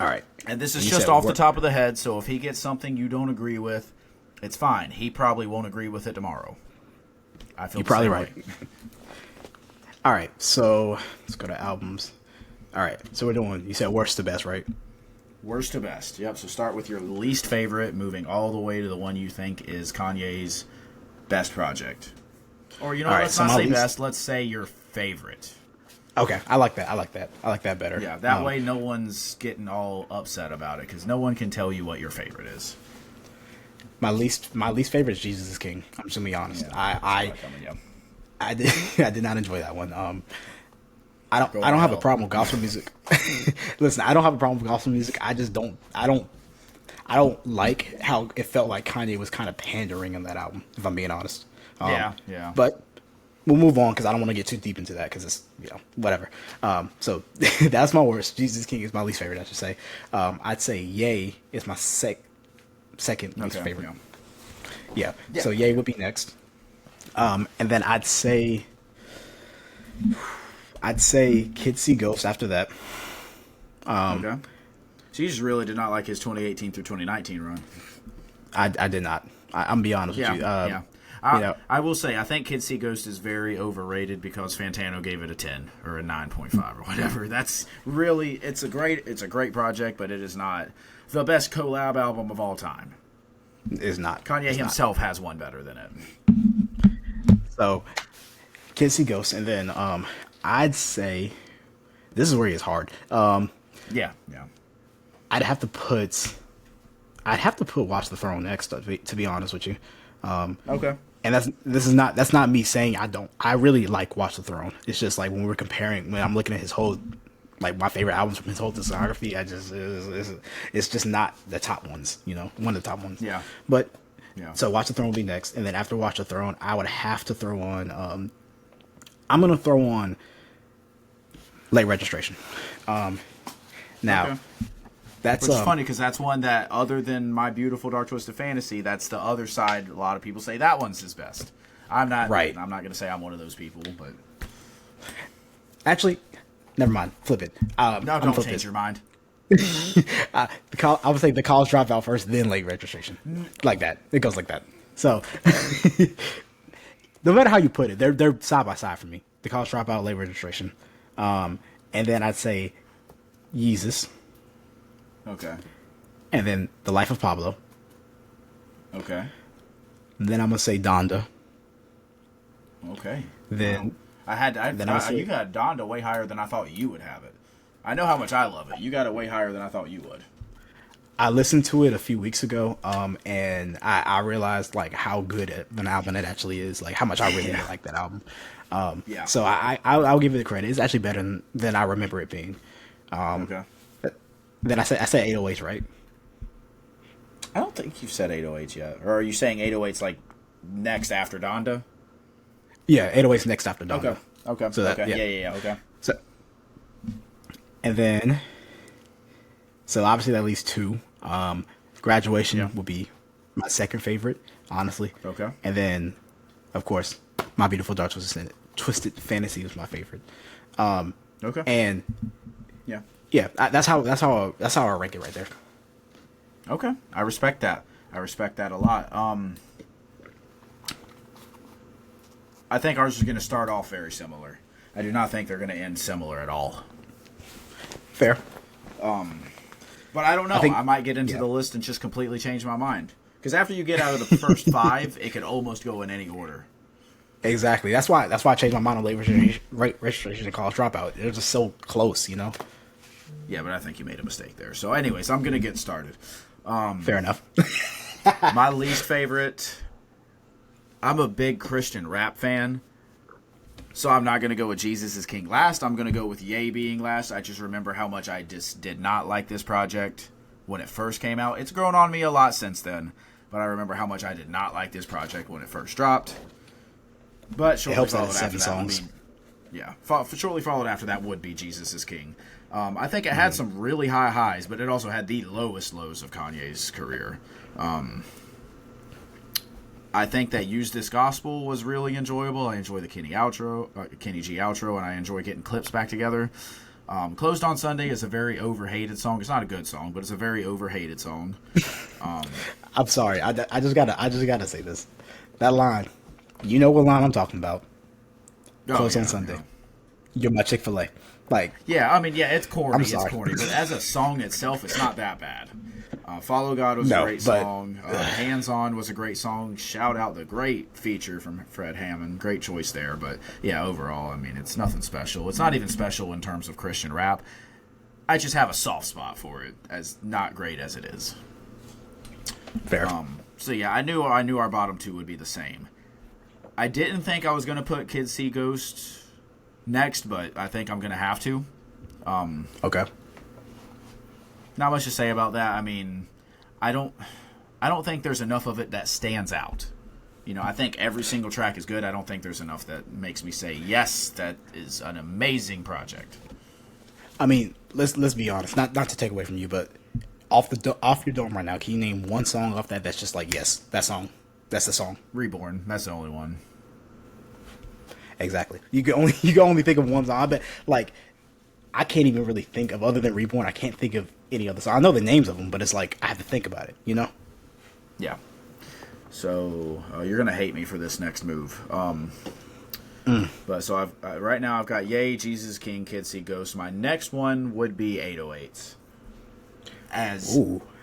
All right. And this is just off the top of the head, so if he gets something you don't agree with, it's fine. He probably won't agree with it tomorrow. I feel you're probably right. All right, so let's go to albums. All right, so we're doing. You said worst to best, right? Worst to best. Yep. So start with your least favorite, moving all the way to the one you think is Kanye's best project. Or let's not say best. Let's say your favorite. Okay, I like that. I like that better. Yeah, that way no one's getting all upset about it because no one can tell you what your favorite is. My least favorite is Jesus is King. I'm just gonna be honest. Yeah, I did not enjoy that one. I don't have a problem with gospel music. Listen, I don't have a problem with gospel music. I just don't like how it felt like Kanye was kind of pandering in that album, if I'm being honest. Yeah. But we'll move on because I don't want to get too deep into that because it's whatever. So that's my worst. Jesus King is my least favorite, I should say. I'd say Ye is my second least favorite. Yeah. So Ye would be next. And then I'd say Kids See Ghosts after that. Okay. So you just really did not like his 2018 through 2019 run. I did not. I'm be honest with you. I will say I think Kids See Ghost is very overrated because Fantano gave it a 10 or a 9.5 or whatever. That's really it's a great project, but it is not the best collab album of all time. It's not. Kanye himself has one better than it. So Kids See Ghosts, and then I'd say this is where he is hard. Yeah. I'd have to put Watch the Throne next, to be honest with you. Okay. And that's not me saying I really like Watch the Throne. It's just like when I'm looking at his whole, like my favorite albums from his whole discography, it's just not the top ones, one of the top ones. Yeah. But yeah. So Watch the Throne will be next, and then after Watch the Throne, I would have to throw on. I'm gonna throw on Late Registration. Now. Okay. Which is funny because that's one that, other than My Beautiful Dark Twisted Fantasy, that's the other side. A lot of people say that one's his best. I'm not right. I'm not going to say I'm one of those people, but actually, never mind. Flip it. No, don't change your mind. I would say The College Dropout first, then Late Registration, like that. It goes like that. So, no matter how you put it, they're side by side for me. The College Dropout, Late Registration, and then I'd say Yeezus. Okay. And then The Life of Pablo. Okay. Then I'm gonna say Donda. Okay. Then you got Donda way higher than I thought you would have it. I know how much I love it. You got it way higher than I thought you would. I listened to it a few weeks ago, and I realized like how good of an album it actually is. Like how much I really like that album. So I'll give it the credit. It's actually better than I remember it being. Okay. Then I said 808s, right? I don't think you've said 808s yet. Or are you saying 808s like next after Donda? Yeah, 808s next after Donda. Okay. So Yeah. Okay. So, and then, so obviously that leaves two. Graduation will be my second favorite, honestly. Okay. And then, of course, My Beautiful Dark Twisted Fantasy was my favorite. Okay. And yeah, that's how I rank it right there. Okay, I respect that. A lot. I think ours is going to start off very similar. I do not think they're going to end similar at all. Fair. But I don't know. I might get into the list and just completely change my mind. Because after you get out of the first five, it could almost go in any order. Exactly. That's why I changed my mind on Late Registration and College Dropout. They're just so close, Yeah, but I think you made a mistake there. So anyways, I'm going to get started. Fair enough. My least favorite, I'm a big Christian rap fan. So I'm not going to go with Jesus is King last. I'm going to go with Ye being last. I just remember how much I just did not like this project when it first came out. It's grown on me a lot since then. But I remember how much I did not like this project when it first dropped. But shortly followed after that shortly followed after that would be Jesus is King. I think it had some really high highs, but it also had the lowest lows of Kanye's career. I think that Use This Gospel was really enjoyable. I enjoy the Kenny G outro, and I enjoy getting clips back together. Closed on Sunday is a very overhated song. It's not a good song, but it's a very overhated song. I'm sorry. I just gotta say this. That line, you know what line I'm talking about. Closed on Sunday. Yeah. You're my Chick-fil-A. Like, yeah, I mean, yeah, it's corny. I'm sorry. It's corny, but as a song itself, it's not that bad. Follow God was a great song. Hands On was a great song. Shout out the great feature from Fred Hammond. Great choice there. But yeah, overall, I mean, it's nothing special. It's not even special in terms of Christian rap. I just have a soft spot for it, as not great as it is. Fair. So yeah, I knew our bottom two would be the same. I didn't think I was going to put Kids See Ghosts next, but I think I'm going to have to. Okay. Not much to say about that. I mean, I don't think there's enough of it that stands out. You know, I think every single track is good. I don't think there's enough that makes me say, yes, that is an amazing project. I mean, let's be honest. Not to take away from you, but off your dome right now, can you name one song off that's just like, yes, that song, that's the song? Reborn. That's the only one. Exactly. You can only think of one song. I bet, like, I can't even really think of, other than Reborn, I can't think of any other song. I know the names of them, but it's like I have to think about it, you know? Yeah. So you're gonna hate me for this next move. But so right now I've got Yay, Jesus King, Kids See Ghosts. My next one would be 808s. As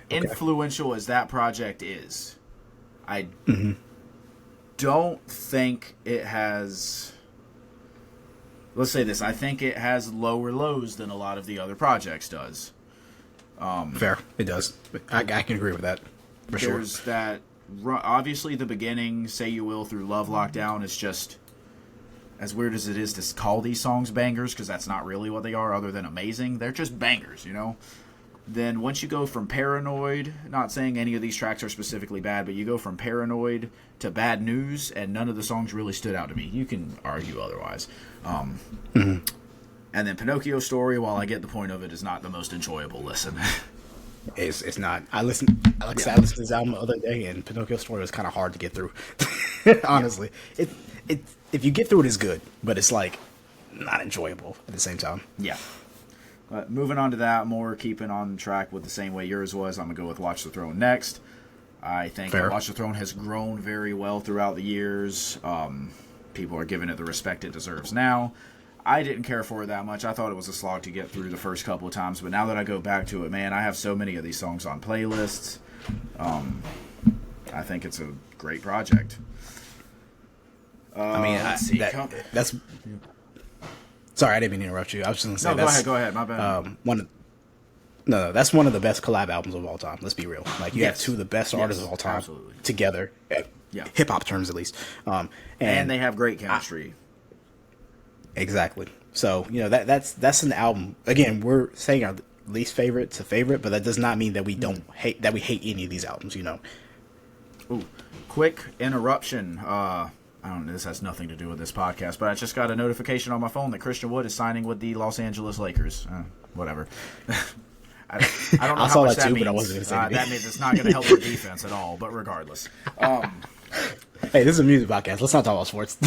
influential as that project is, I don't think it has. Let's say this: I think it has lower lows than a lot of the other projects does. Fair, it does. I can agree with that for sure. There's that. Obviously, the beginning, Say You Will through Love Lockdown, is just as weird as it is to call these songs bangers, because that's not really what they are, other than amazing. They're just bangers, you know. Then once you go from Paranoid, not saying any of these tracks are specifically bad, but you go from Paranoid to Bad News, and none of the songs really stood out to me. You can argue otherwise. And then Pinocchio Story, while I get the point of it, is not the most enjoyable listen. It's not. I listened to this album the other day, and Pinocchio Story was kind of hard to get through. Honestly, it if you get through it, it's good, but it's like not enjoyable at the same time. Yeah. Moving on to that, more keeping on track with the same way yours was, I'm going to go with Watch the Throne next. I think Watch the Throne has grown very well throughout the years. People are giving it the respect it deserves now. I didn't care for it that much. I thought it was a slog to get through the first couple of times, but now that I go back to it, man, I have so many of these songs on playlists. I think it's a great project. I mean, that's... Sorry, I didn't mean to interrupt you. I was just going to say go ahead. My bad. No, that's one of the best collab albums of all time. Let's be real. Like, you have two of the best artists of all time together. Hip hop terms, at least. And they have great chemistry. Exactly. So, you know, that's an album. Again, we're saying our least favorite to favorite, but that does not mean that we hate any of these albums, you know. Ooh, quick interruption. I don't know, this has nothing to do with this podcast, but I just got a notification on my phone that Christian Wood is signing with the Los Angeles Lakers. Whatever. I don't know how much that means. But I wasn't gonna say anything. That means it's not going to help their defense at all, but regardless. Hey, this is a music podcast. Let's not talk about sports.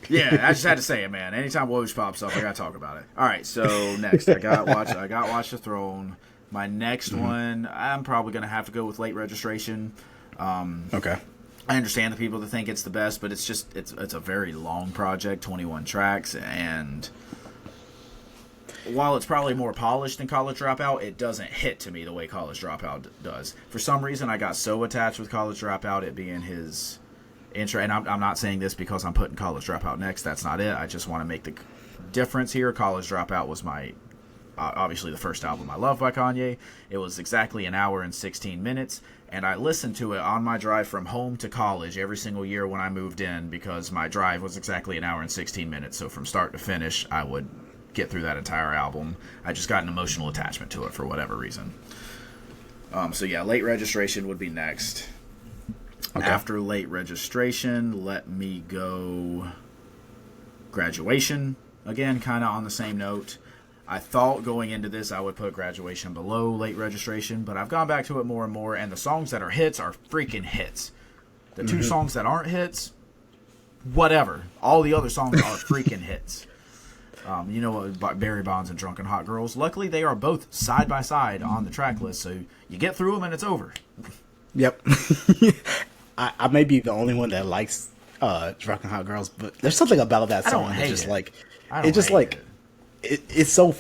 Yeah, I just had to say it, man. Anytime Woj pops up, I got to talk about it. All right, so next, I got Watch the Throne. My next one, I'm probably going to have to go with Late Registration. Okay. I understand the people that think it's the best, but it's a very long project, 21 tracks, and while it's probably more polished than College Dropout, it doesn't hit to me the way College Dropout does. For some reason, I got so attached with College Dropout, it being his intro, and I'm not saying this because I'm putting College Dropout next. That's not it. I just want to make the difference here. College Dropout was my obviously the first album I loved by Kanye. It was exactly an hour and 16 minutes. And I listened to it on my drive from home to college every single year when I moved in, because my drive was exactly an hour and 16 minutes. So from start to finish, I would get through that entire album. I just got an emotional attachment to it for whatever reason. So yeah, Late Registration would be next. Okay. After Late Registration, let me go Graduation. Again, kind of on the same note. I thought going into this I would put Graduation below Late Registration, but I've gone back to it more and more, and the songs that are hits are freaking hits. The two songs that aren't hits, whatever. All the other songs are freaking hits. You know what, Barry Bonds and Drunken Hot Girls. Luckily, they are both side by side on the track list, so you get through them and it's over. Yep. I may be the only one that likes Drunken Hot Girls, but there's something about that song that's just like it's just like it's so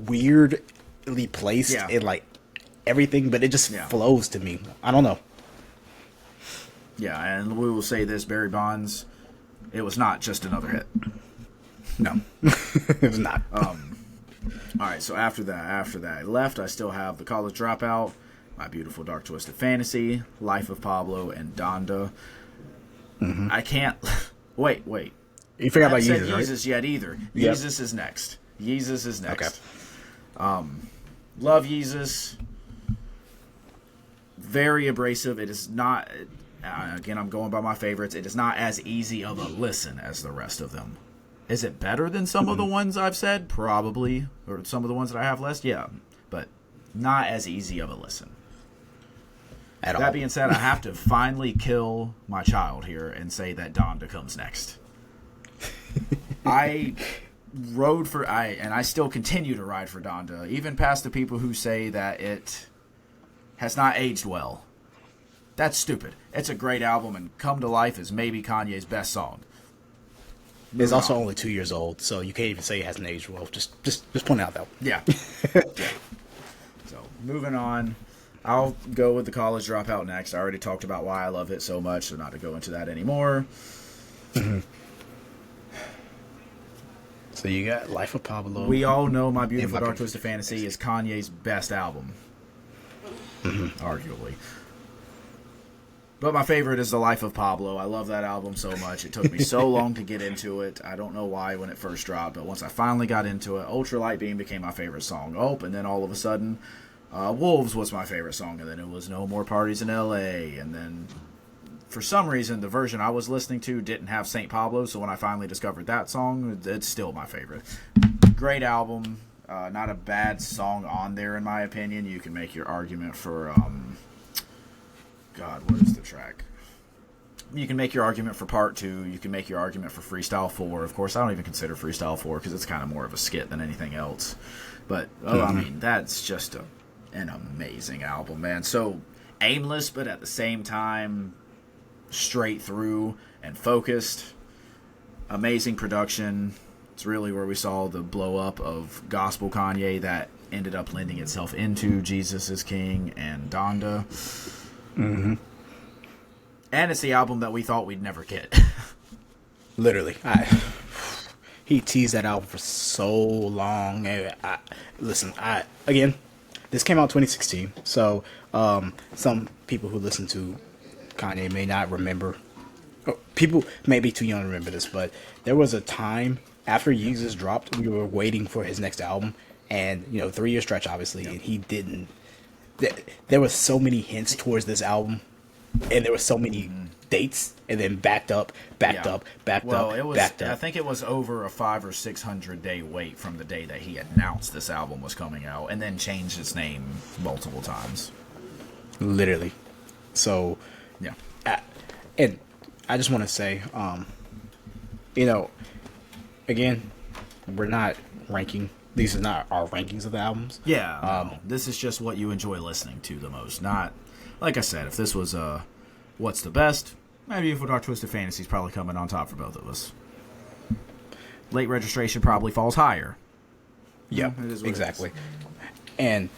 weirdly placed in like everything, but it just flows to me. I don't know. Yeah, and we will say this: Barry Bonds, it was not just another hit. No, it was not. All right, so after that I left, I still have The College Dropout, My Beautiful Dark Twisted Fantasy, Life of Pablo, and Donda. I can't... Wait. You forgot about Yeezus, right? Yeezus yet either. Yep. Yeezus is next. Okay. Love Yeezus. Very abrasive. It is not... Again, I'm going by my favorites. It is not as easy of a listen as the rest of them. Is it better than some of the ones I've said? Probably. Or some of the ones that I have list? Yeah. But not as easy of a listen. That being said, I have to finally kill my child here and say that Donda comes next. I rode for... and I still continue to ride for Donda, even past the people who say that it has not aged well. That's stupid. It's a great album, and Come to Life is maybe Kanye's best song. It's also only 2 years old, so you can't even say it hasn't aged well. Just point out that. Yeah. So, moving on. I'll go with The College Dropout next. I already talked about why I love it so much, so not to go into that anymore. So you got Life of Pablo. We all know My Beautiful Dark Twisted Fantasy is Kanye's best album. Arguably. But my favorite is The Life of Pablo. I love that album so much. It took me so long to get into it. I don't know why when it first dropped, but once I finally got into it, Ultralight Beam became my favorite song. And then all of a sudden, Wolves was my favorite song, and then it was No More Parties in L.A., and then for some reason, the version I was listening to didn't have St. Pablo, so when I finally discovered that song, it's still my favorite. Great album. Not a bad song on there, in my opinion. You can make your argument for... God, what is the track? You can make your argument for Part 2. You can make your argument for Freestyle 4. Of course, I don't even consider Freestyle 4 because it's kind of more of a skit than anything else. But, I mean, that's just an amazing album, man. So aimless, but at the same time, straight through and focused. Amazing production. It's really where we saw the blow up of gospel Kanye that ended up lending itself into Jesus is King and Donda. And it's the album that we thought we'd never get. Literally. He teased that album for so long. Again, this came out 2016, so some people who listen to Kanye may not remember. People may be too young to remember this, but there was a time after Yeezus dropped, we were waiting for his next album, and 3-year stretch, obviously, and he didn't. There was so many hints towards this album, and there were so many dates, and then backed up. I think it was over a 500 or 600 day wait from the day that he announced this album was coming out, and then changed its name multiple times. Literally. So, yeah. And I just want to say, again, we're not ranking. These are not our rankings of the albums. Yeah. This is just what you enjoy listening to the most. Not, like I said, if this was what's the best, My Beautiful Dark Twisted Fantasy is probably coming on top for both of us. Late Registration probably falls higher. Yeah, exactly. And,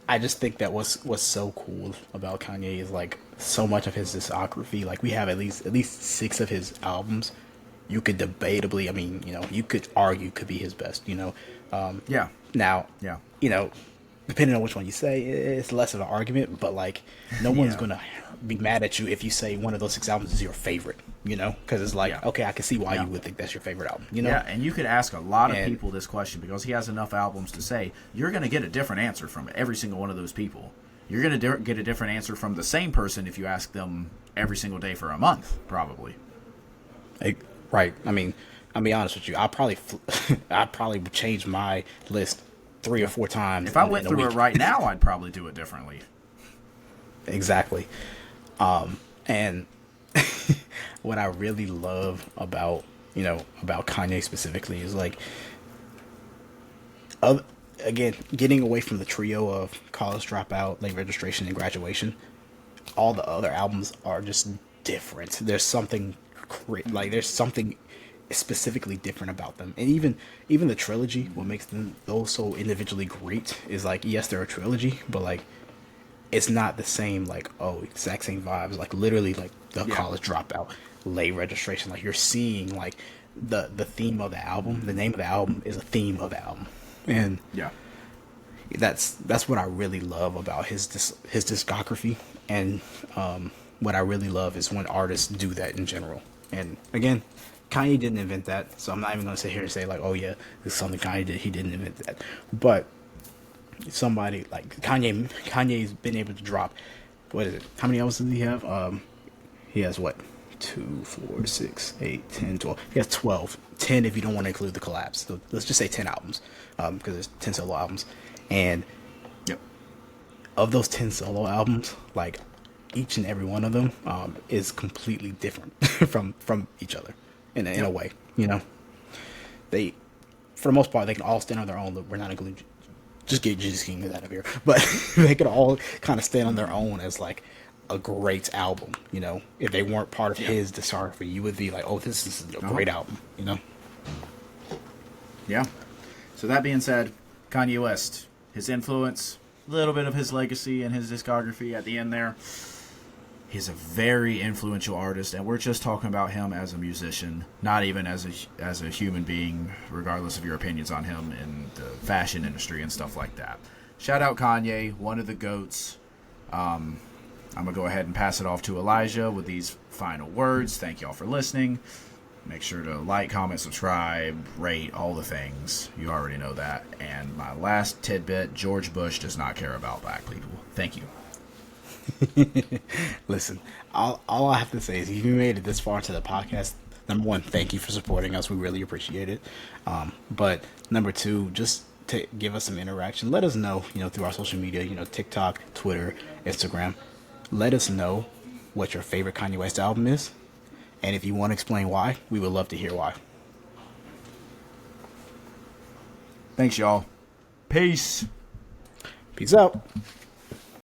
I just think that what's so cool about Kanye is, like, so much of his discography. Like, we have at least 6 of his albums. You could debatably, you could argue could be his best, Now, depending on which one you say, it's less of an argument, but, like, no one's going to be mad at you if you say one of those 6 albums is your favorite, Because it's like, okay, I can see why you would think that's your favorite album, Yeah, and you could ask a lot of people this question because he has enough albums to say, you're going to get a different answer from every single one of those people. You're going to get a different answer from the same person if you ask them every single day for a month, probably. Right. I'll be honest with you. I probably would change my list 3 or 4 times. If I went through it right now, I'd probably do it differently. Exactly. And what I really love about about Kanye specifically is like, of again, getting away from the trio of College Dropout, Late Registration, and Graduation. All the other albums are just different. There's something like there's something specifically different about them, and even the trilogy. What makes them those so individually great is like, yes, they're a trilogy, but like it's not the same, like, oh, exact same vibes, like literally like the College Dropout, Late Registration. Like you're seeing like the theme of the album. The name of the album is a theme of the album, and Yeah. that's what I really love about his discography. And what I really love is when artists do that in general. And again, Kanye didn't invent that, so I'm not even gonna sit here and say like, oh yeah, this is something Kanye did. He didn't invent that, but somebody like Kanye's been able to drop, what is it? How many albums does he have? He has what? 2, 4, 6, 8, 10, 12. He has 12. 10 if you don't want to include the collabs. So let's just say 10 albums, because there's 10 solo albums. And Yep. of those 10 solo albums, like each and every one of them is completely different from each other in a way. They, for the most part, they can all stand on their own. We're not including, just get Jesus King out of here, but they could all kind of stand on their own as like a great album. If they weren't part of his discography, you would be like, oh, this is a great album. Yeah. So that being said, Kanye West, his influence, a little bit of his legacy and his discography at the end there. He's a very influential artist, and we're just talking about him as a musician, not even as a human being, regardless of your opinions on him in the fashion industry and stuff like that. Shout out Kanye, one of the GOATs. I'm going to go ahead and pass it off to Elijah with these final words. Thank y'all for listening. Make sure to like, comment, subscribe, rate, all the things. You already know that. And my last tidbit, George Bush does not care about black people. Thank you. Listen, all I have to say is if you made it this far into the podcast, number one, thank you for supporting us. We really appreciate it. But number two, just to give us some interaction. Let us know, through our social media, TikTok, Twitter, Instagram. Let us know what your favorite Kanye West album is. And if you want to explain why, we would love to hear why. Thanks, y'all. Peace. Peace out.